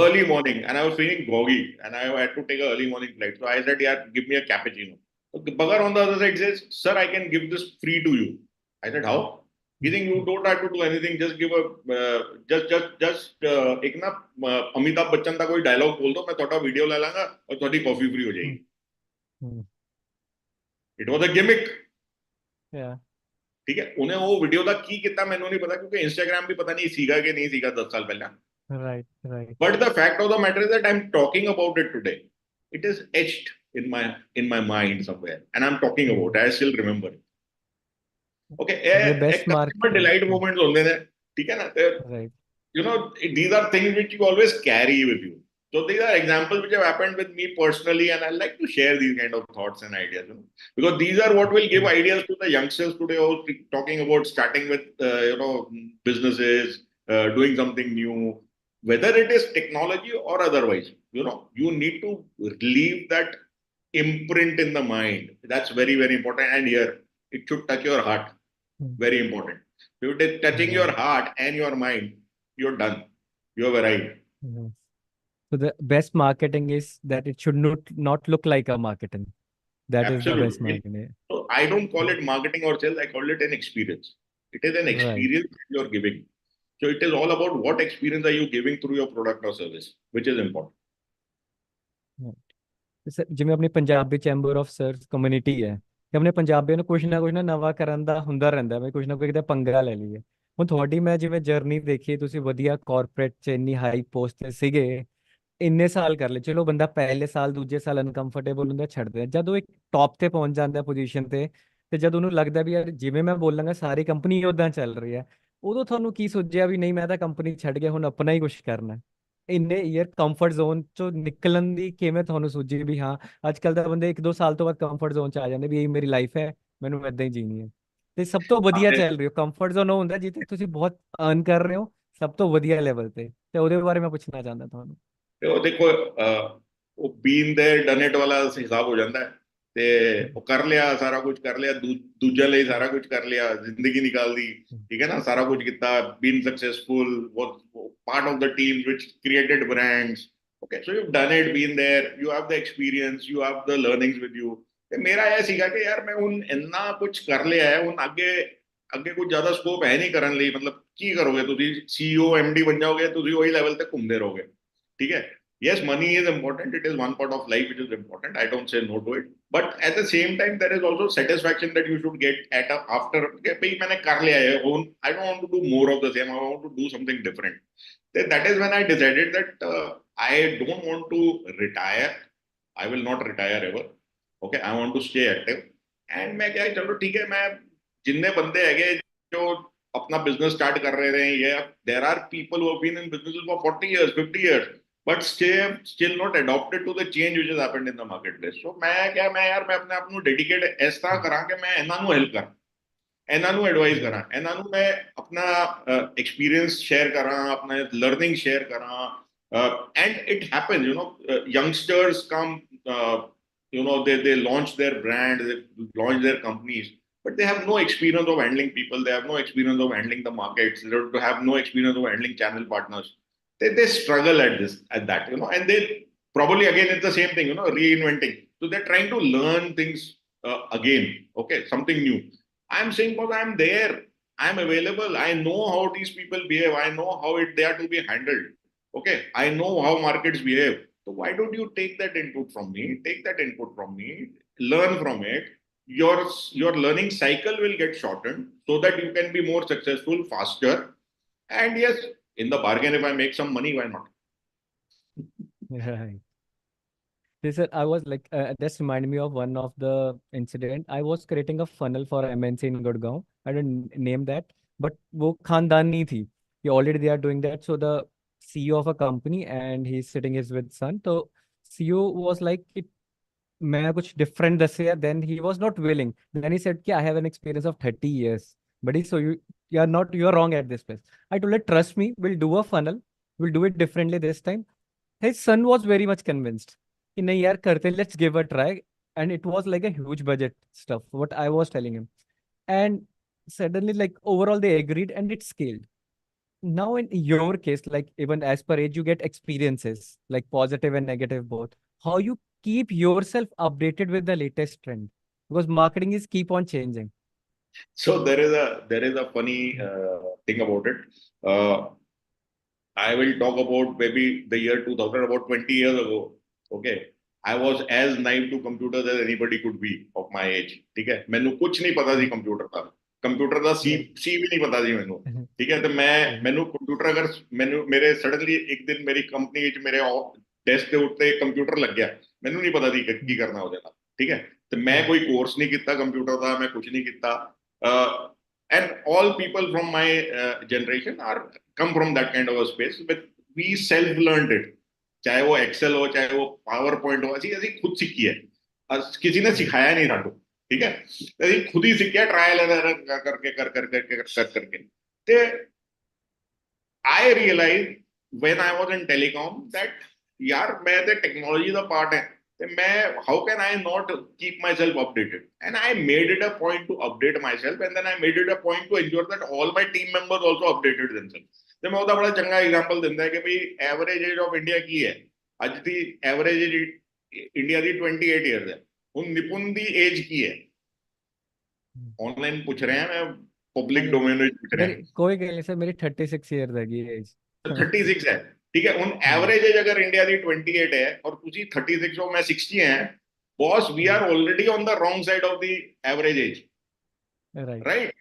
Early morning, and I was feeling groggy and I had to take an early morning flight. So I said, yeah, give me a cappuccino. Bugger on the other side says, sir, I can give this free to you. I said, how? He think you don't have to do anything, just give a एक ना अमिताभ बच्चन का कोई dialogue बोल दो, मैं थोड़ा video ले लाऊंगा और थोड़ी कॉफी फ्री हो जाएगी. It was a gimmick. ठीक है, उन्हें वो वीडियो का की कितना मैंने नहीं पता, क्योंकि इंस्टाग्राम भी पता नहीं सीखा कि नहीं सीखा 10 साल पहले. Right. But the fact of the matter is that I'm talking about it today. It is etched in my mind somewhere, and I'm talking about it. I still remember it. Okay, The best एक customer delight moments होते हैं, ठीक है ना? Right. You know, these are things which you always carry with you. So these are examples which have happened with me personally, and I like to share these kind of thoughts and ideas, you know, because these are what will give ideas to the youngsters today who are talking about starting with, businesses, doing something new, whether it is technology or otherwise. You know, you need to leave that imprint in the mind. That's very, very important. And here, it should touch your heart. Very important. If it is touching your heart and your mind, you're done. You've arrived. So the best marketing is that it should not look like a marketing. That is the best marketing. So I don't call it marketing or sales. I call it an experience. It is an experience that you're giving. So it is all about what experience are you giving through your product or service, which is important. Sir ਜਿਵੇਂ ਆਪਣੀ Punjabi chamber of Saras community ਹੈ ਤੇ ਆਪਣੇ ਪੰਜਾਬੀਆਂ ਨੂੰ ਕੁਝ ਨਾ ਨਵਾਂ ਕਰਨ ਦਾ ਹੁੰਦਾ ਰਹਿੰਦਾ ਵੀ ਕੁਝ ਨਾ ਕੋਈ ਕਿਤੇ ਪੰਗਾ ਲੈ ਲਈਏ. ਹੁਣ ਤੁਹਾਡੀ ਮੈਂ ਜਿਵੇਂ ਜਰਨੀ ਦੇਖੀ, ਤੁਸੀਂ ਵਧੀਆ ਕਾਰਪੋਰੇਟ ਚ ਇੰਨੀ ਹਾਈ ਪੋਸਟ ਤੇ ਸੀਗੇ, ਇੰਨੇ ਸਾਲ ਕਰ ਲਏ. ਚਲੋ ਬੰਦਾ ਪਹਿਲੇ ਸਾਲ ਦੂਜੇ ਸਾਲ ਅਨਕੰਫਰਟੇਬਲ ਹੁੰਦਾ, ਛੱਡਦਾ. ਜਦੋਂ ਇੱਕ ਟੌਪ ਤੇ ਪਹੁੰਚ ਜਾਂਦਾ ਪੋਜੀਸ਼ਨ ਤੇ ਜਦ ਉਹਨੂੰ ਲੱਗਦਾ ਵੀ ਯਾਰ ਜਿਵੇਂ ਮੈਂ ਬੋਲਾਂਗਾ ਸਾਰੀ ਕੰਪਨੀ ਉਦਾਂ ਚੱਲ ਰਹੀ ਹੈ, ਉਦੋਂ ਤੁਹਾਨੂੰ ਕੀ ਸੋਚਿਆ ਵੀ ਨਹੀਂ ਮੈਂ ਤਾਂ ਕੰਪਨੀ ਛੱਡ ਗਿਆ, ਹੁਣ ਆਪਣਾ ਹੀ ਕੁਝ ਕਰਨਾ? ਇੰਨੇ ਈਅਰ ਕੰਫਰਟ ਜ਼ੋਨ ਚੋਂ ਨਿਕਲਣ ਦੀ ਕਿਵੇਂ ਤੁਹਾਨੂੰ ਸੋਚੀ ਵੀ ਹਾਂ ਅੱਜ ਕੱਲ ਤਾਂ ਬੰਦੇ 1-2 ਸਾਲ ਤੋਂ ਬਾਅਦ ਕੰਫਰਟ ਜ਼ੋਨ ਚ ਆ ਜਾਂਦੇ ਵੀ ਇਹ ਮੇਰੀ ਲਾਈਫ ਹੈ, ਮੈਨੂੰ ਏਦਾਂ ਹੀ ਜੀਣੀ ਹੈ? ਤੇ ਸਭ ਤੋਂ ਵਧੀਆ ਚੱਲ ਰਹੀ ਹੋ ਕੰਫਰਟ ਜ਼ੋਨ ਉਹ ਹੁੰਦਾ ਜਿੱਥੇ ਤੁਸੀਂ ਬਹੁਤ ਅਰਨ ਕਰ ਰਹੇ ਹੋ ਸਭ ਤੋਂ ਵਧੀਆ ਲੈਵਲ ਤੇ ਉਹਦੇ ਬਾਰੇ ਮੈਂ ਪੁੱਛਣਾ ਚਾਹੁੰਦਾ ਤੁਹਾਨੂੰ. ਉਹ ਦੇਖੋ, ਉਹ ਬੀਨ ਦੇਅਰ ਡਨ ਇਟ ਵਾਲਾ ਹਿਸਾਬ ਹੋ ਜਾਂਦਾ ਹੈ ਤੇ ਉਹ ਕਰ ਲਿਆ, ਸਾਰਾ ਕੁਝ ਕਰ ਲਿਆ, ਦੂਜਿਆਂ ਲਈ ਸਾਰਾ ਕੁਝ ਕਰ ਲਿਆ, ਜ਼ਿੰਦਗੀ ਨਿਕਾਲਦੀ, ਠੀਕ ਹੈ ਨਾ, ਸਾਰਾ ਕੁਝ ਕੀਤਾ, ਬੀਨ successful, part of the teams which created brands. Okay, so you've done it, been there, you have the experience, you have the learnings with you. ਤੇ ਮੇਰਾ ਇਹ ਸੀਗਾ ਕਿ ਯਾਰ ਮੈਂ ਹੁਣ ਇੰਨਾ ਕੁਝ ਕਰ ਲਿਆ ਹੈ, ਹੁਣ ਅੱਗੇ ਕੁਝ ਜ਼ਿਆਦਾ ਸਕੋਪ ਹੈ ਨਹੀਂ ਕਰਨ ਲਈ. ਮਤਲਬ ਕੀ ਕਰੋਗੇ ਤੁਸੀਂ? CEO MD ਬਣ ਜਾਓਗੇ, ਤੁਸੀਂ ਉਹੀ ਲੈਵਲ ਤੇ ਘੁੰਮਦੇ ਰਹੋਗੇ, ਠੀਕ ਹੈ? Yes, money is important. It is one part of life which is important. I don't say no to it. But at the same time, there is also satisfaction that you should get after. Okay, मैंने कर लिया है, I don't want to do more of the same. I want to do something different. That is when I decided that I don't want to retire. I will not retire ever. Okay, I want to stay active. And मैं क्या, चलो ठीक है, मैं जितने बंदे हैं जो अपना business start कर रहे हैं, there are people who have been in businesses for 40 years, 50 years. But still not adopted to the change which has happened in the marketplace. So मैं अपने आप को dedicate इस तरह करा कि मैं इन्हां नू help करा, इन्हां नू advise करा, इन्हां नू मैं अपना experience share करा, अपना learning share करा. And it happens, you know, youngsters come, they launch their brand, they launch their companies, but they have no experience of handling people, they have no experience of handling the markets, they have no experience of handling channel partners. They struggle at that, you know, and they probably again it's the same thing, you know, reinventing. So they're trying to learn things again, okay, something new. I'm saying, because I'm there, I'm available, I know how these people behave, I know how they are to be handled, okay, I know how markets behave. So why don't you take that input from me, learn from it. Your learning cycle will get shortened so that you can be more successful faster. And yes, in the bargain, if I make some money, why not? Right. Yes, sir, I was like, this reminded me of one of the incident. I was creating a funnel for MNC in Gurgaon. I didn't name that, but वो खानदानी थी. Already they are doing that. So the CEO of a company and he's sitting his with son. So CEO was like, मैं कुछ different दसे. Then he was not willing. Then he said कि I have an experience of 30 years. Buddy, so you're wrong at this place. I told her, trust me, we'll do a funnel. We'll do it differently this time. His son was very much convinced. कि नहीं यार करते, let's give a try. And it was like a huge budget stuff, what I was telling him. And suddenly, like overall, they agreed and it scaled. Now in your case, like even as per age, you get experiences, like positive and negative both. How you keep yourself updated with the latest trend? because marketing is keep on changing. So there is a funny thing about it. I will talk about maybe the year 2000, about 20 years ago. Okay, I was as naive to computers as anybody could be of my age. ठीक है, मैंने कुछ नहीं पता थी computer का सी भी नहीं पता थी मैंने. ठीक है, तो मैंने कंप्यूटर अगर मेरे सडनली एक दिन मेरी कंपनी मेरे डेस्क के उत्ते कंप्यूटर लग गया, मैंने नहीं पता थी की करना होता था. ठीक है, तो मैं कोई कोर्स नहीं किया कंप्यूटर का, मैं कुछ नहीं किया. And all people from my generation are come from that kind of a space, but we self learned it. चाहे वो एक्सेल हो, चाहे वो पावर पॉइंट हो, ऐसी खुद सीखी है, किसी ने सिखाया नहीं था. ठीक है, ऐसी खुद ही सीखी है, ट्रायल करके. I realized when I was in telecom that यार मैं तो टेक्नोलॉजी का पार्ट है, how can I not keep myself updated? And I made it a point to update myself, and then I made it a point to ensure that all my team members also updated themselves. तो मैं ਉਹਦਾ ਬੜਾ ਚੰਗਾ example ਦਿੰਦਾ ਕਿ ਭਈ average age of India ਕੀ ਹੈ ਅੱਜ ਦੀ? ਐਵਰੇਜ ਏਜ ਇੰਡੀਆ ਦੀ 28 ਇਅਰਸ ਹੈ. ਹੁਣ ਨਿਪੁਨ ਦੀ ਏਜ ਕੀ ਹੈ? ऑनलाइन पूछ रहे हैं, मैं पब्लिक डोमेन में पूछ रहे हैं. कोई कह नहीं सर, मेरी 36 ईयर है एज. 36 है. ठीक है, उन एवरेज एज अगर इंडिया की 28 है और तुसी 36 हो, मैं 60 है, boss we are already on the wrong side of the average age. Right?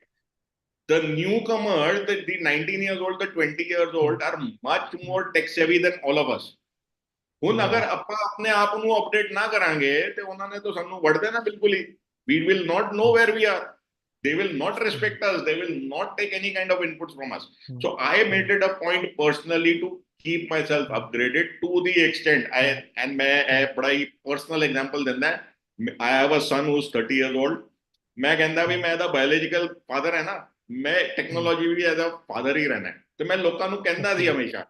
The newcomers, the 19 years old, the 20 years old are much more tech savvy than all of us. ਹੁਣ ਅਗਰ ਆਪਾਂ ਆਪਣੇ ਆਪ ਨੂੰ ਅਪਡੇਟ ਨਾ ਕਰਾਂਗੇ ਤੇ ਉਹਨਾਂ ਨੇ ਤਾਂ ਸਾਨੂੰ ਵੜ ਦੇਣਾ ਬਿਲਕੁਲ ਹੀ. We will not know where we are. They will not respect us. They will not take any kind of inputs from us. So I made it a point personally to keep myself upgraded to the extent and मैं बड़ा ही personal example ਦਿੰਦਾ. I have a son who's 30 years old. मैं कहता भी मैं ਤਾਂ biological father है ना, मैं टेक्नोलॉजी भी एज अ फादर ही रहना है. तो मैं लोगों ਨੂੰ ਕਹਿੰਦਾ ਸੀ ਹਮੇਸ਼ਾ,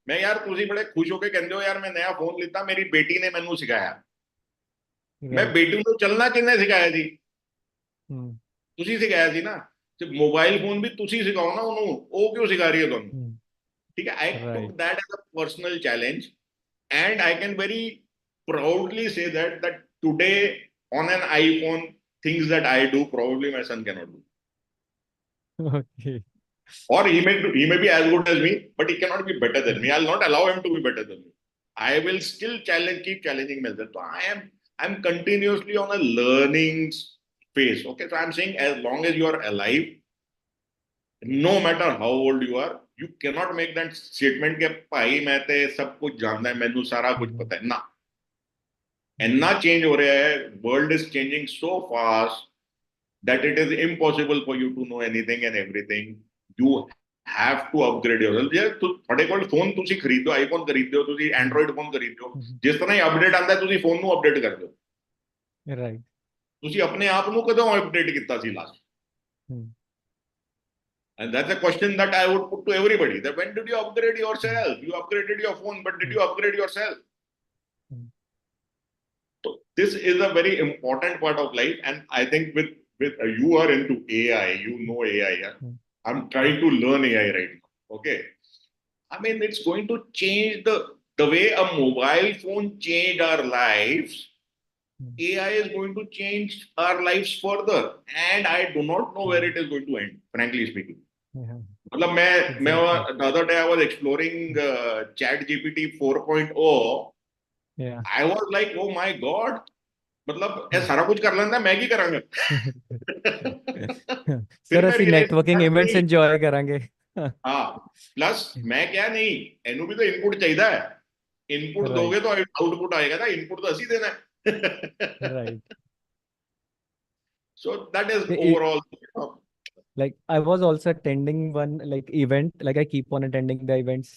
मैं यार ਤੁਸੀਂ ਬੜੇ ਖੁਸ਼ ਹੋ ਕੇ ਕਹਿੰਦੇ ਹੋ ਯਾਰ ਮੈਂ ਨया ਫੋਨ ਲਿੱਤਾ, ਮੇਰੀ ਬੇਟੀ ਨੇ ਮੈਨੂੰ ਸਿਖਾਇਆ. ਮੈਂ ਬੇਟੀ ਨੂੰ ਚੱਲਣਾ ਕਿੰਨੇ ਸਿਖਾਇਆ ਸੀ? ਤੁਸੀਂ ਸਿਖਾਇਆ ਸੀ ਨਾ. ਤੇ ਮੋਬਾਈਲ ਫੋਨ ਵੀ ਤੁਸੀਂ ਸਿਖਾਓ ਨਾ ਉਹਨੂੰ, ਉਹ ਕਿਉਂ ਸਿਖਾ ਰਹੀ ਹੈ ਤੁਹਾਨੂੰ? ਠੀਕ ਹੈ, I took that as a personal challenge and I can very proudly say that today on an iPhone things that I do probably my son cannot do. Okay. Or he may be as good as me, but he cannot be better than me. I'll not allow him to be better than me. I will still keep challenging myself. So I'm continuously on a learning phase. Okay, so I'm saying as long as you are alive, no matter how old you are, you cannot make that statement कि भाई मैं ते सब कुछ जानता है, मैंने सारा कुछ पता है ना. इतना change हो रहा है, world is changing so fast that it is impossible for you to know anything and everything. You have to upgrade yourself. ਜੇ ਤੁਹਾਡੇ ਕੋਲ ਫੋਨ ਤੁਸੀਂ ਖਰੀਦੋ, ਆਈਫੋਨ ਖਰੀਦੋ, ਤੁਸੀਂ ਐਂਡਰੋਇਡ ਫੋਨ ਖਰੀਦੋ, ਜਿਸ ਤਰ੍ਹਾਂ ਹੀ ਅਪਡੇਟ ਆਉਂਦਾ ਤੁਸੀਂ ਫੋਨ ਨੂੰ ਅਪਡੇਟ ਕਰ ਦਿਓ. ਰਾਈਟ. ਤੁਸੀਂ ਆਪਣੇ ਆਪ ਨੂੰ ਕਦੋਂ ਅਪਡੇਟ ਕੀਤਾ ਸੀ last? And that's a question that I would put to everybody, that when did you upgrade yourself? You upgraded your phone, but did you upgrade yourself? So this is a very important part of life, and I think with you are into AI, you know AI. Yeah? I'm trying to learn AI right now. Okay, I mean it's going to change the way a mobile phone changed our lives. AI is going to change our lives further, and I do not know where it is going to end, frankly speaking. मतलब मैं the other day I was exploring Chat GPT 4.0. I was like, oh my god, मतलब ये सारा कुछ कर लेना, मैं ही करांगा. Sir ਅਸੀਂ ਨੈਟਵਰਕਿੰਗ ਇਵੈਂਟਸ ਇੰਜੋਏ ਕਰਾਂਗੇ. हाँ, प्लस मैं क्या नहीं, एनु भी तो इनपुट चाहिए है. इनपुट दोगे तो आउटपुट आएगा ना, इनपुट तो असी देना है. Right. So that is overall. Like I was also attending one like event, like I keep on attending the events,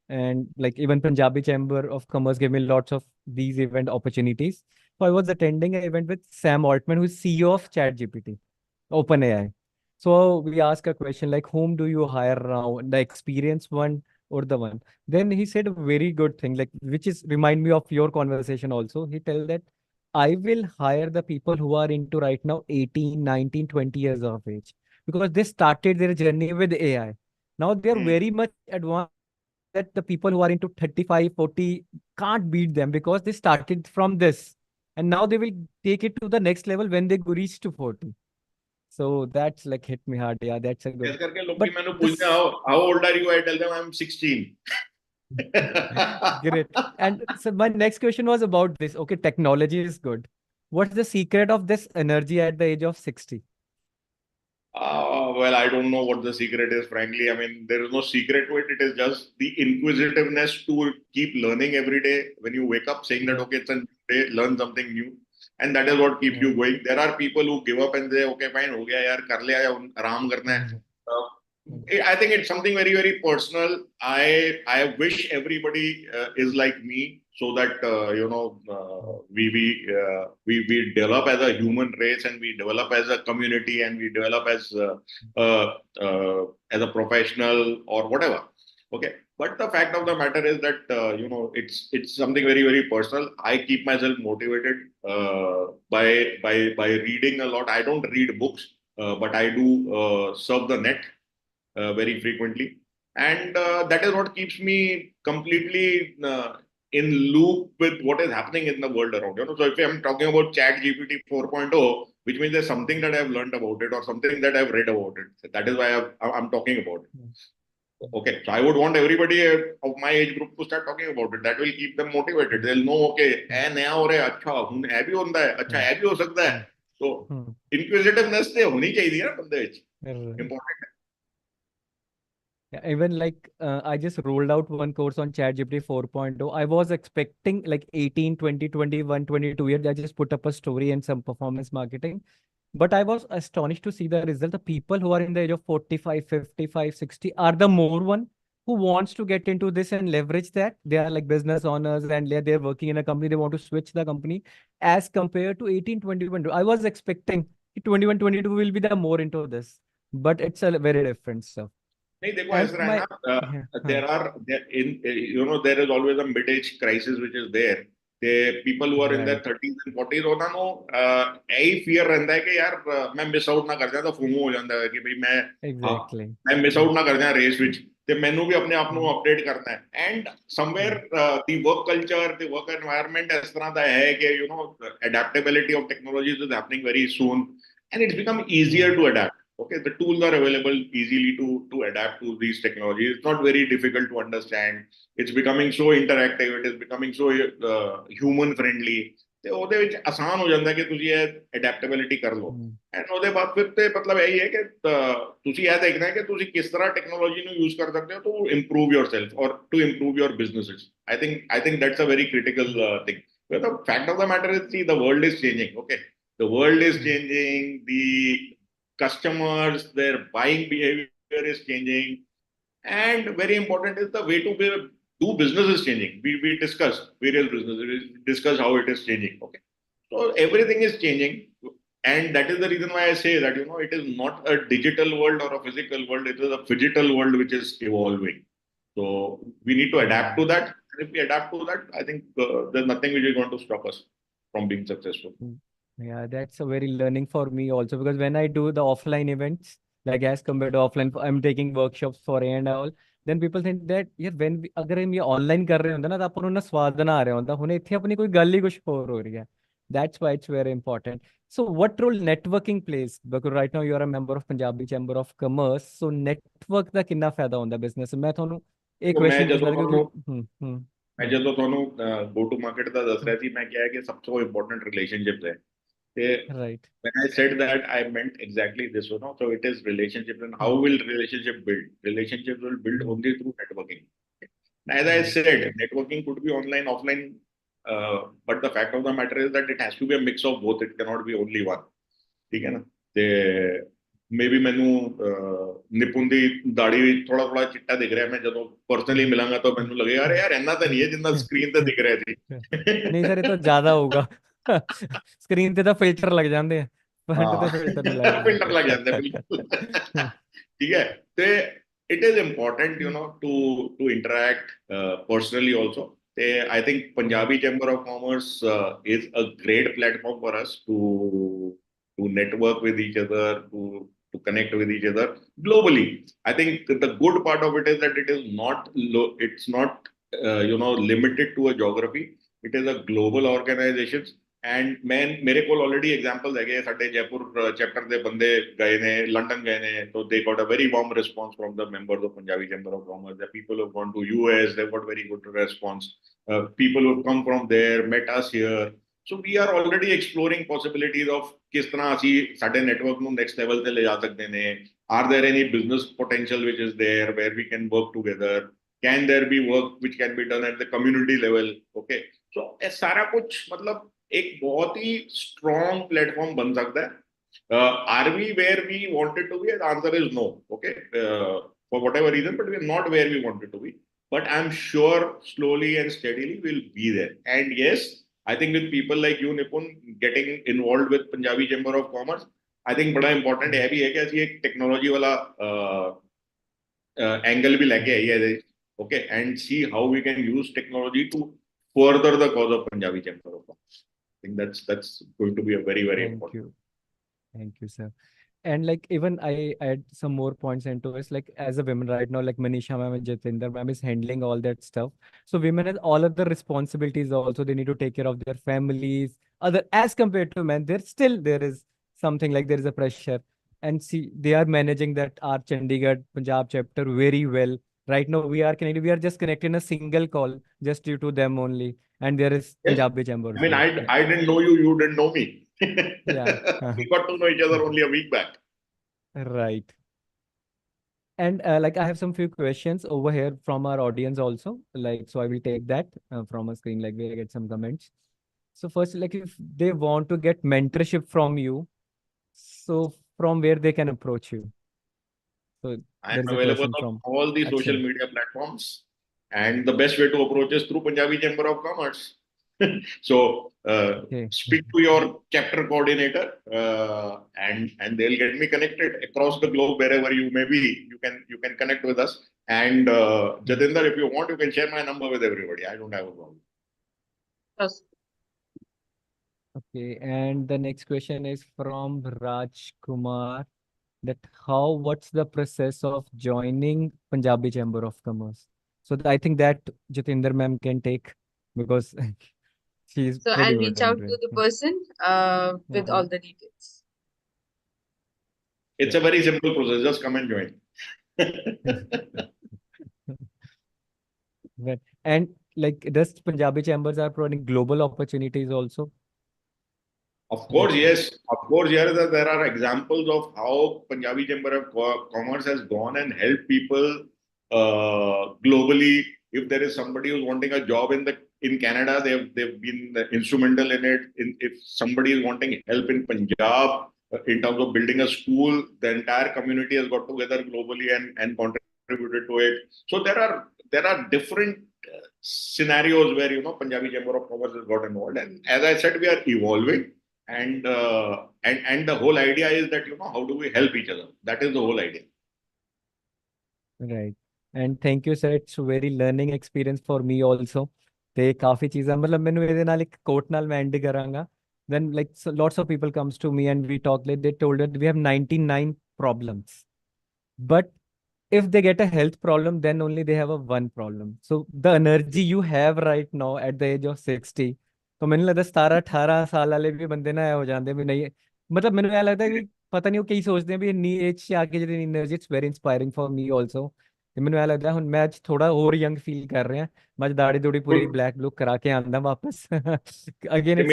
and like even Punjabi Chamber of Commerce gave me lots of these event opportunities. So I was attending an event with Sam Altman, who is CEO of ChatGPT, OpenAI. So we asked a question like, whom do you hire now, the experienced one or the one? Then he said a very good thing, like which is remind me of your conversation also. He told that I will hire the people who are into right now 18, 19, 20 years of age, because they started their journey with AI. Now they are very much advanced that the people who are into 35, 40 can't beat them because they started from this. and now they will take it to the next level when they reach to 40. So that's like hit me hard. Yeah, that's a ऐसे good. करके लोग भी But मैंने पूछते हैं, this how old are you? I tell them I'm 16. great. And so my next question was about this. Okay, technology is good. What's the secret of this energy at the age of 60? Well, I don't know what the secret is, frankly. I mean, there is no secret to it. It is just the inquisitiveness to keep learning every day. When you wake up saying that, okay, it's a new day, learn something new. And that is what keeps Yeah. you going. There are people who give up and say, okay, fine, ho gaya yaar, kar liya, aram karna hai. Uh, I think it's something very, very personal. I wish everybody is like me, so that we develop as a human race, and we develop as a community, and we develop as a professional or whatever. Okay, but the fact of the matter is that it's something very, very personal. I keep myself motivated by reading a lot. I don't read books, but I do surf the net very frequently, and that is what keeps me completely in loop with what is happening in the world around. So if I'm talking about Chat GPT 4.0, which means there's something that I've learned about it or something that I've read about it. So that is why I'm talking about it. Okay, so I would want everybody of my age group to start talking about it. That will keep them motivated. They'll know, okay, ऐ नया हो रहा है, अच्छा ऐ भी होता है, अच्छा ऐ भी हो सकता है. So inquisitiveness ते होनी चाहिए ना बंदे विच. Important. Yeah, even like I just rolled out one course on ChatGPT 4.0. I was expecting like 18, 20, 21, 22 years. I just put up a story and some performance marketing. But I was astonished to see the result. The people who are in the age of 45, 55, 60 are the more one who wants to get into this and leverage that. They are like business owners and they're working in a company. They want to switch the company as compared to 18, 21. I was expecting 21, 22 will be the more into this. But it's a very different stuff. नहीं देखो And ऐसा है my ना, there is always a mid-age crisis which is there. The people who are in their right. 30s and 40s ਉਹਨਾਂ ਨੂੰ ਇਹੀ fear ਰਹਿੰਦਾ ਹੈ ਕਿ ਯਾਰ ਮੈਂ ਮਿਸ ਆਊਟ ਨਾ ਕਰ ਜਾਵਾਂ, ਤਾਂ ਫੋਮੋ ਹੋ ਜਾਂਦਾ ਹੈ ਕਿ ਭਈ Exactly. ਮੈਂ ਮਿਸ ਆਊਟ ਨਾ ਕਰ ਜਾਵਾਂ ਰੇਸ ਵਿੱਚ, ਤੇ ਮੈਨੂੰ ਵੀ ਆਪਣੇ ਆਪ ਨੂੰ ਅਪਡੇਟ ਕਰਨਾ ਹੈ. And somewhere the work culture, the work environment ਇਸ ਤਰ੍ਹਾਂ ਦਾ ਹੈ ਕਿ adaptability of technologies is happening very soon, and it's become easier to adapt. Okay, the tools are available easily to adapt to these technologies. It's not very difficult to understand. It's becoming so interactive. It is becoming so human friendly. ਤੇ ਉਹਦੇ ਵਿੱਚ ਆਸਾਨ ਹੋ ਜਾਂਦਾ ਕਿ ਤੁਸੀਂ ਇਹ ਅਡੈਪਟੇਬਿਲਿਟੀ ਕਰ ਲਓ. ਐਂਡ ਉਹਦੇ ਬਾਅਦ ਫਿਰ ਤੇ ਮਤਲਬ ਇਹੀ ਹੈ ਕਿ ਤੁਸੀਂ ਇਹ ਦੇਖਣਾ ਹੈ ਕਿ ਤੁਸੀਂ ਕਿਸ ਤਰ੍ਹਾਂ ਟੈਕਨੋਲੋਜੀ ਨੂੰ ਯੂਜ਼ ਕਰ ਸਕਦੇ ਹੋ to improve yourself or to improve your businesses. I think that's a very critical thing. But the fact of the matter is, see, the world is changing. Okay, the world is changing. The customers, their buying behavior is changing, and very important is the way to do business is changing. We discussed various businesses, we discussed how it is changing. Okay, so everything is changing, and that is the reason why I say that it is not a digital world or a physical world. It is a phygital world which is evolving. So we need to adapt to that, and if we adapt to that, I think there's nothing which is going to stop us from being successful. Yeah, that's a very learning for me also, because when I do the offline events, like as compared to offline, I'm taking workshops for A and all. Then people think that yeah, when we, अगर हम ये online कर रहे होंगे ना तो अपन उन्हें स्वाद ना आ रहे होंगे, उन्हें इतनी अपनी कोई गल ही कुछ और हो रही है. That's why it's very important. So what role networking plays? Because right now you are a member of Punjabi Chamber of Commerce. So network ਦਾ ਕਿੰਨਾ ਫਾਇਦਾ ਹੁੰਦਾ ਬਿਜ਼ਨਸ? ਮੈਂ ਤੁਹਾਨੂੰ ਇੱਕ ਕੁਐਸਚਨ ਪੁੱਛਣਾ ਸੀ ਕਿਉਂਕਿ ਮੈਂ ਜਦੋਂ ਤੁਹਾਨੂੰ ਗੋ ਟੂ ਮਾਰਕੀਟ ਦਾ ਦੱਸ ਰਿਹਾ ਸੀ, ਮੈਂ ਕਿਹਾ ਕਿ ਸਭ ਤੋਂ ਇੰਪੋਰਟੈਂਟ ਰਿਲੇਸ਼ਨਸ਼ਿਪ ਹੈ. Right. When I said that, I meant exactly this one. So it is relationship, and how will relationship build? Relationships will build only through networking. As I said, networking could be online, offline, but the fact of the matter is that it has to be a mix of both. It cannot be only one. ठीक है ना? Maybe ਮੈਨੂੰ ਨਿਪੁੰਨ ਦੀ ਦਾੜੀ ਥੋੜਾ ਥੋੜਾ ਚਿੱਟਾ ਦਿਖ ਰਿਹਾ, ਮੈਂ ਜਦੋਂ ਪਰਸਨਲੀ ਮਿਲਾਂਗਾ ਤਾਂ ਮੈਨੂੰ ਲੱਗੇਗਾ ਅਰੇ ਯਾਰ ਇੰਨਾ ਤਾਂ ਨਹੀਂ ਹੈ ਜਿੰਨਾ ਸਕਰੀਨ ਤੇ ਦਿਖ ਰਿਹਾ ਸੀ. ਨਹੀਂ ਸਰ, ਇਹ ਤਾਂ ਜ਼ਿਆਦਾ ਹੋਊਗਾ. ਸਕਰੀਨ ਤੇ ਤਾਂ ਫਿਲਟਰ ਲੱਗ ਜਾਂਦੇ ਆ, ਫਰੰਟ ਤੇ ਫਿਲਟਰ ਨਹੀਂ ਲੱਗਦੇ. ਫਿਲਟਰ ਲੱਗ ਜਾਂਦੇ ਬਿਲਕੁਲ. ਠੀਕ ਹੈ, ਤੇ it is important to interact personally also. I think Punjabi Chamber of Commerce is a great platform for us to network with each other, to connect with each other globally. I think the good part of it is that it is not it's not limited to a geography. It is a global organization, and मेरे को already examples है साडे Jaipur chapter दे बंदे गए ने London गए ने तो they got a very warm response from the members of Punjabi chamber of commerce the people who gone to US they got very good response people who come from there met us here so we are already exploring possibilities of किस तरह ਅਸੀਂ ਸਾਡੇ network ਨੂੰ next level ਤੇ ਲੈ ਜਾ ਸਕਦੇ ਨੇ are there any business potential which is there where we can work together can there be work which can be done at the community level okay so ये सारा कुछ मतलब एक बहुत ही strong platform बन सकता है are we where we wanted to be the answer is no okay for whatever reason but we are not where we wanted to be but I'm sure slowly and steadily we'll be there and yes I think with people like you Nipun getting involved with Punjabi Chamber of Commerce I think बड़ा important है भी है कि ਅਸੀਂ एक technology वाला angle भी लेके आई है okay and see how we can use technology to further the cause of Punjabi Chamber of Commerce. I think that's going to be a very important. Thank you, sir. And like even I add some more points into it. Like as a women right now, like Manisha ma'am and Jitendra ma'am is handling all that stuff. So women have all of the responsibilities also. They need to take care of their families. Other as compared to men, there is something like there is a pressure. And see, they are managing that our Chandigarh Punjab chapter very well. Right now we are connected. We are just connected in a single call just due to them only. And there is Yes. Punjabi Chamber. I mean, I didn't know you, you didn't know me. Yeah. We got to know each other only a week back. Right. And like I have some few questions over here from our audience also. Like, so I will take that from a screen, like we'll get some comments. So first, like if they want to get mentorship from you, so from where they can approach you? So I there am is a available question on from all the social Akshay. media platforms. And the best way to approach is through Punjabi Chamber of Commerce. So Okay. speak to your chapter coordinator and they'll get me connected across the globe wherever you may be. You can connect with us. And Jitendra, if you want, you can share my number with everybody. I don't have a problem. Yes. Okay. And the next question is from Raj Kumar. That what's the process of joining Punjabi Chamber of Commerce? So I think that Jitendra ma'am can take because she's So pretty I'll good reach out into to it. the person with all the details. It's a very simple process. Just come and join. Right. And like does Punjabi Chambers are providing global opportunities also? Of course, yes. Of course, here there are examples of how Punjabi Chamber of Commerce has gone and helped people globally. If there is somebody who's wanting a job in Canada, they've been instrumental in it. If somebody is wanting help in Punjab in terms of building a school, the entire community has got together globally and contributed to it. So there are different scenarios where Punjabi Chamber of Commerce has got involved. And as I said, we are evolving. And the whole idea is that how do we help each other? That is the whole idea. Right. And thank you, sir. It's a very learning experience for me also. ਤੇ ਕਾਫੀ ਚੀਜ਼ਾਂ ਮਤਲਬ ਮੈਨੂੰ ਇਹਦੇ ਨਾਲ ਇੱਕ ਕੋਟ ਨਾਲ ਮੈਂ and ਕਰਾਂਗਾ. Then like so lots of people comes to me and we talk like they told that we have 99 problems. But if they get a health problem, then only they have a one problem. So the energy you have right now at the age of 60, तो ਮੈਨੂੰ ਲੱਗਦਾ 17-18 ਸਾਲ ਵਾਲੇ ਵੀ ਬੰਦੇ ਨਾ ਹੋ ਜਾਂਦੇ ਵੀ ਨਹੀਂ ਮਤਲਬ ਮੈਨੂੰ ਇਹ ਲੱਗਦਾ ਕਿ ਪਤਾ ਨਹੀਂ ਉਹ ਕੀ ਸੋਚਦੇ ਆ ਵੀ ਇੰਨੀ ਏਜ 'ਚ ਆ ਕੇ ਜਿਹੜੀ energy it's very inspiring for me also ਤੇ ਮੈਨੂੰ ਇਹ ਲੱਗਦਾ ਹੁਣ ਮੈਂ ਅੱਜ ਥੋੜਾ ਹੋਰ ਯੰਗ ਫੀਲ ਕਰ ਰਿਹਾ ਮੈਂ ਅੱਜ ਦਾੜੀ ਦੂੜੀ ਪੂਰੀ ਬਲੈਕ ਲੁੱਕ ਕਰਾ ਕੇ ਆਂਦਾ ਵਾਪਸ ਅਗੇਨ ਇਟਸ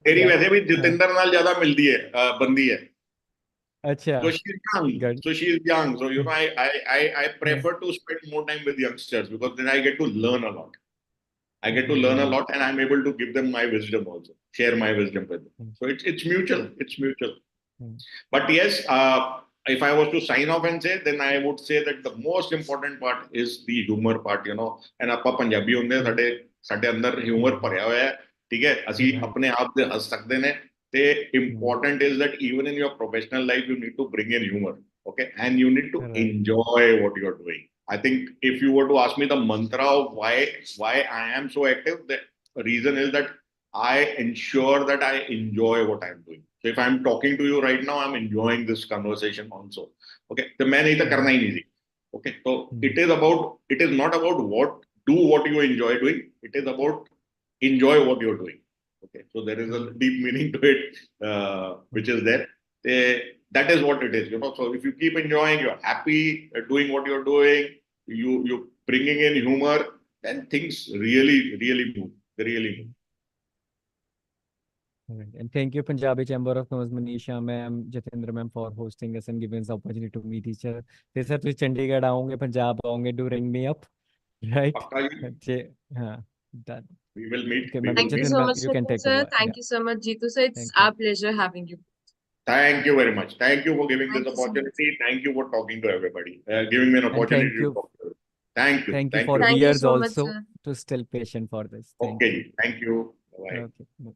ਮੇਰੀ ਵੈਸੇ ਵੀ ਜਤਿੰਦਰ ਨਾਲ ਜ਼ਿਆਦਾ ਮਿਲਦੀ ਹੈ ਬੰਦੀ ਹੈ ਅੱਛਾ so she's young so I prefer to spend more time with youngsters because then I get to learn a lot and I'm able to give them my wisdom also share my wisdom with them so it's mutual but yes if I was to sign off and say then I would say that the most important part is the humor part and ਆਪਾਂ ਪੰਜਾਬੀ ਹੁੰਦੇ ਸਾਡੇ ਅੰਦਰ humour ਭਰਿਆ ਹੋਇਆ ਹੈ ਠੀਕ ਹੈ ਅਸੀਂ ਆਪਣੇ ਆਪ ਤੇ ਹੱਸ ਸਕਦੇ ਨੇ ਤੇ important is that even in your professional life you need to bring in humor okay and you need to enjoy what you're doing I think if you were to ask me the mantra of why I am so active the reason is that I ensure that I enjoy what I'm doing so if I'm talking to you right now I'm enjoying this conversation also okay तो मैं नहीं तो करना ही नहीं थी okay so it is not about what you enjoy doing it is about enjoy what you're doing Okay, so there is a deep meaning to it, which is there. That is what it is, you know. So if you keep enjoying, you're happy doing what you're doing, you're bringing in humor, then things really move. They really move. Right. And thank you, Punjabi Chamber of Commerce, Manisha ma'am, Jitendra ma'am, for hosting us and giving us the opportunity to meet each other. They said, "तुम चंडीगढ़ आओगे, पंजाब आओगे, do ring me up." Right? Pakka ji, हाँ, done. we will meet. Okay, We ma'am. will Thank you meet. Jitendra so ma'am, much, you can Nitin take sir. over. Thank Yeah, you so much, Jitu sir. It's thank you. our pleasure having you. Thank you very much. Thank you for giving this Thank you so much. opportunity. Thank you for talking to everybody, giving me an And opportunity thank to you, talk to you. Thank you. thank you Thank for you. Thank you viewers so much, also sir. to still patient for this. Thank Okay, you. thank you. Bye. Okay.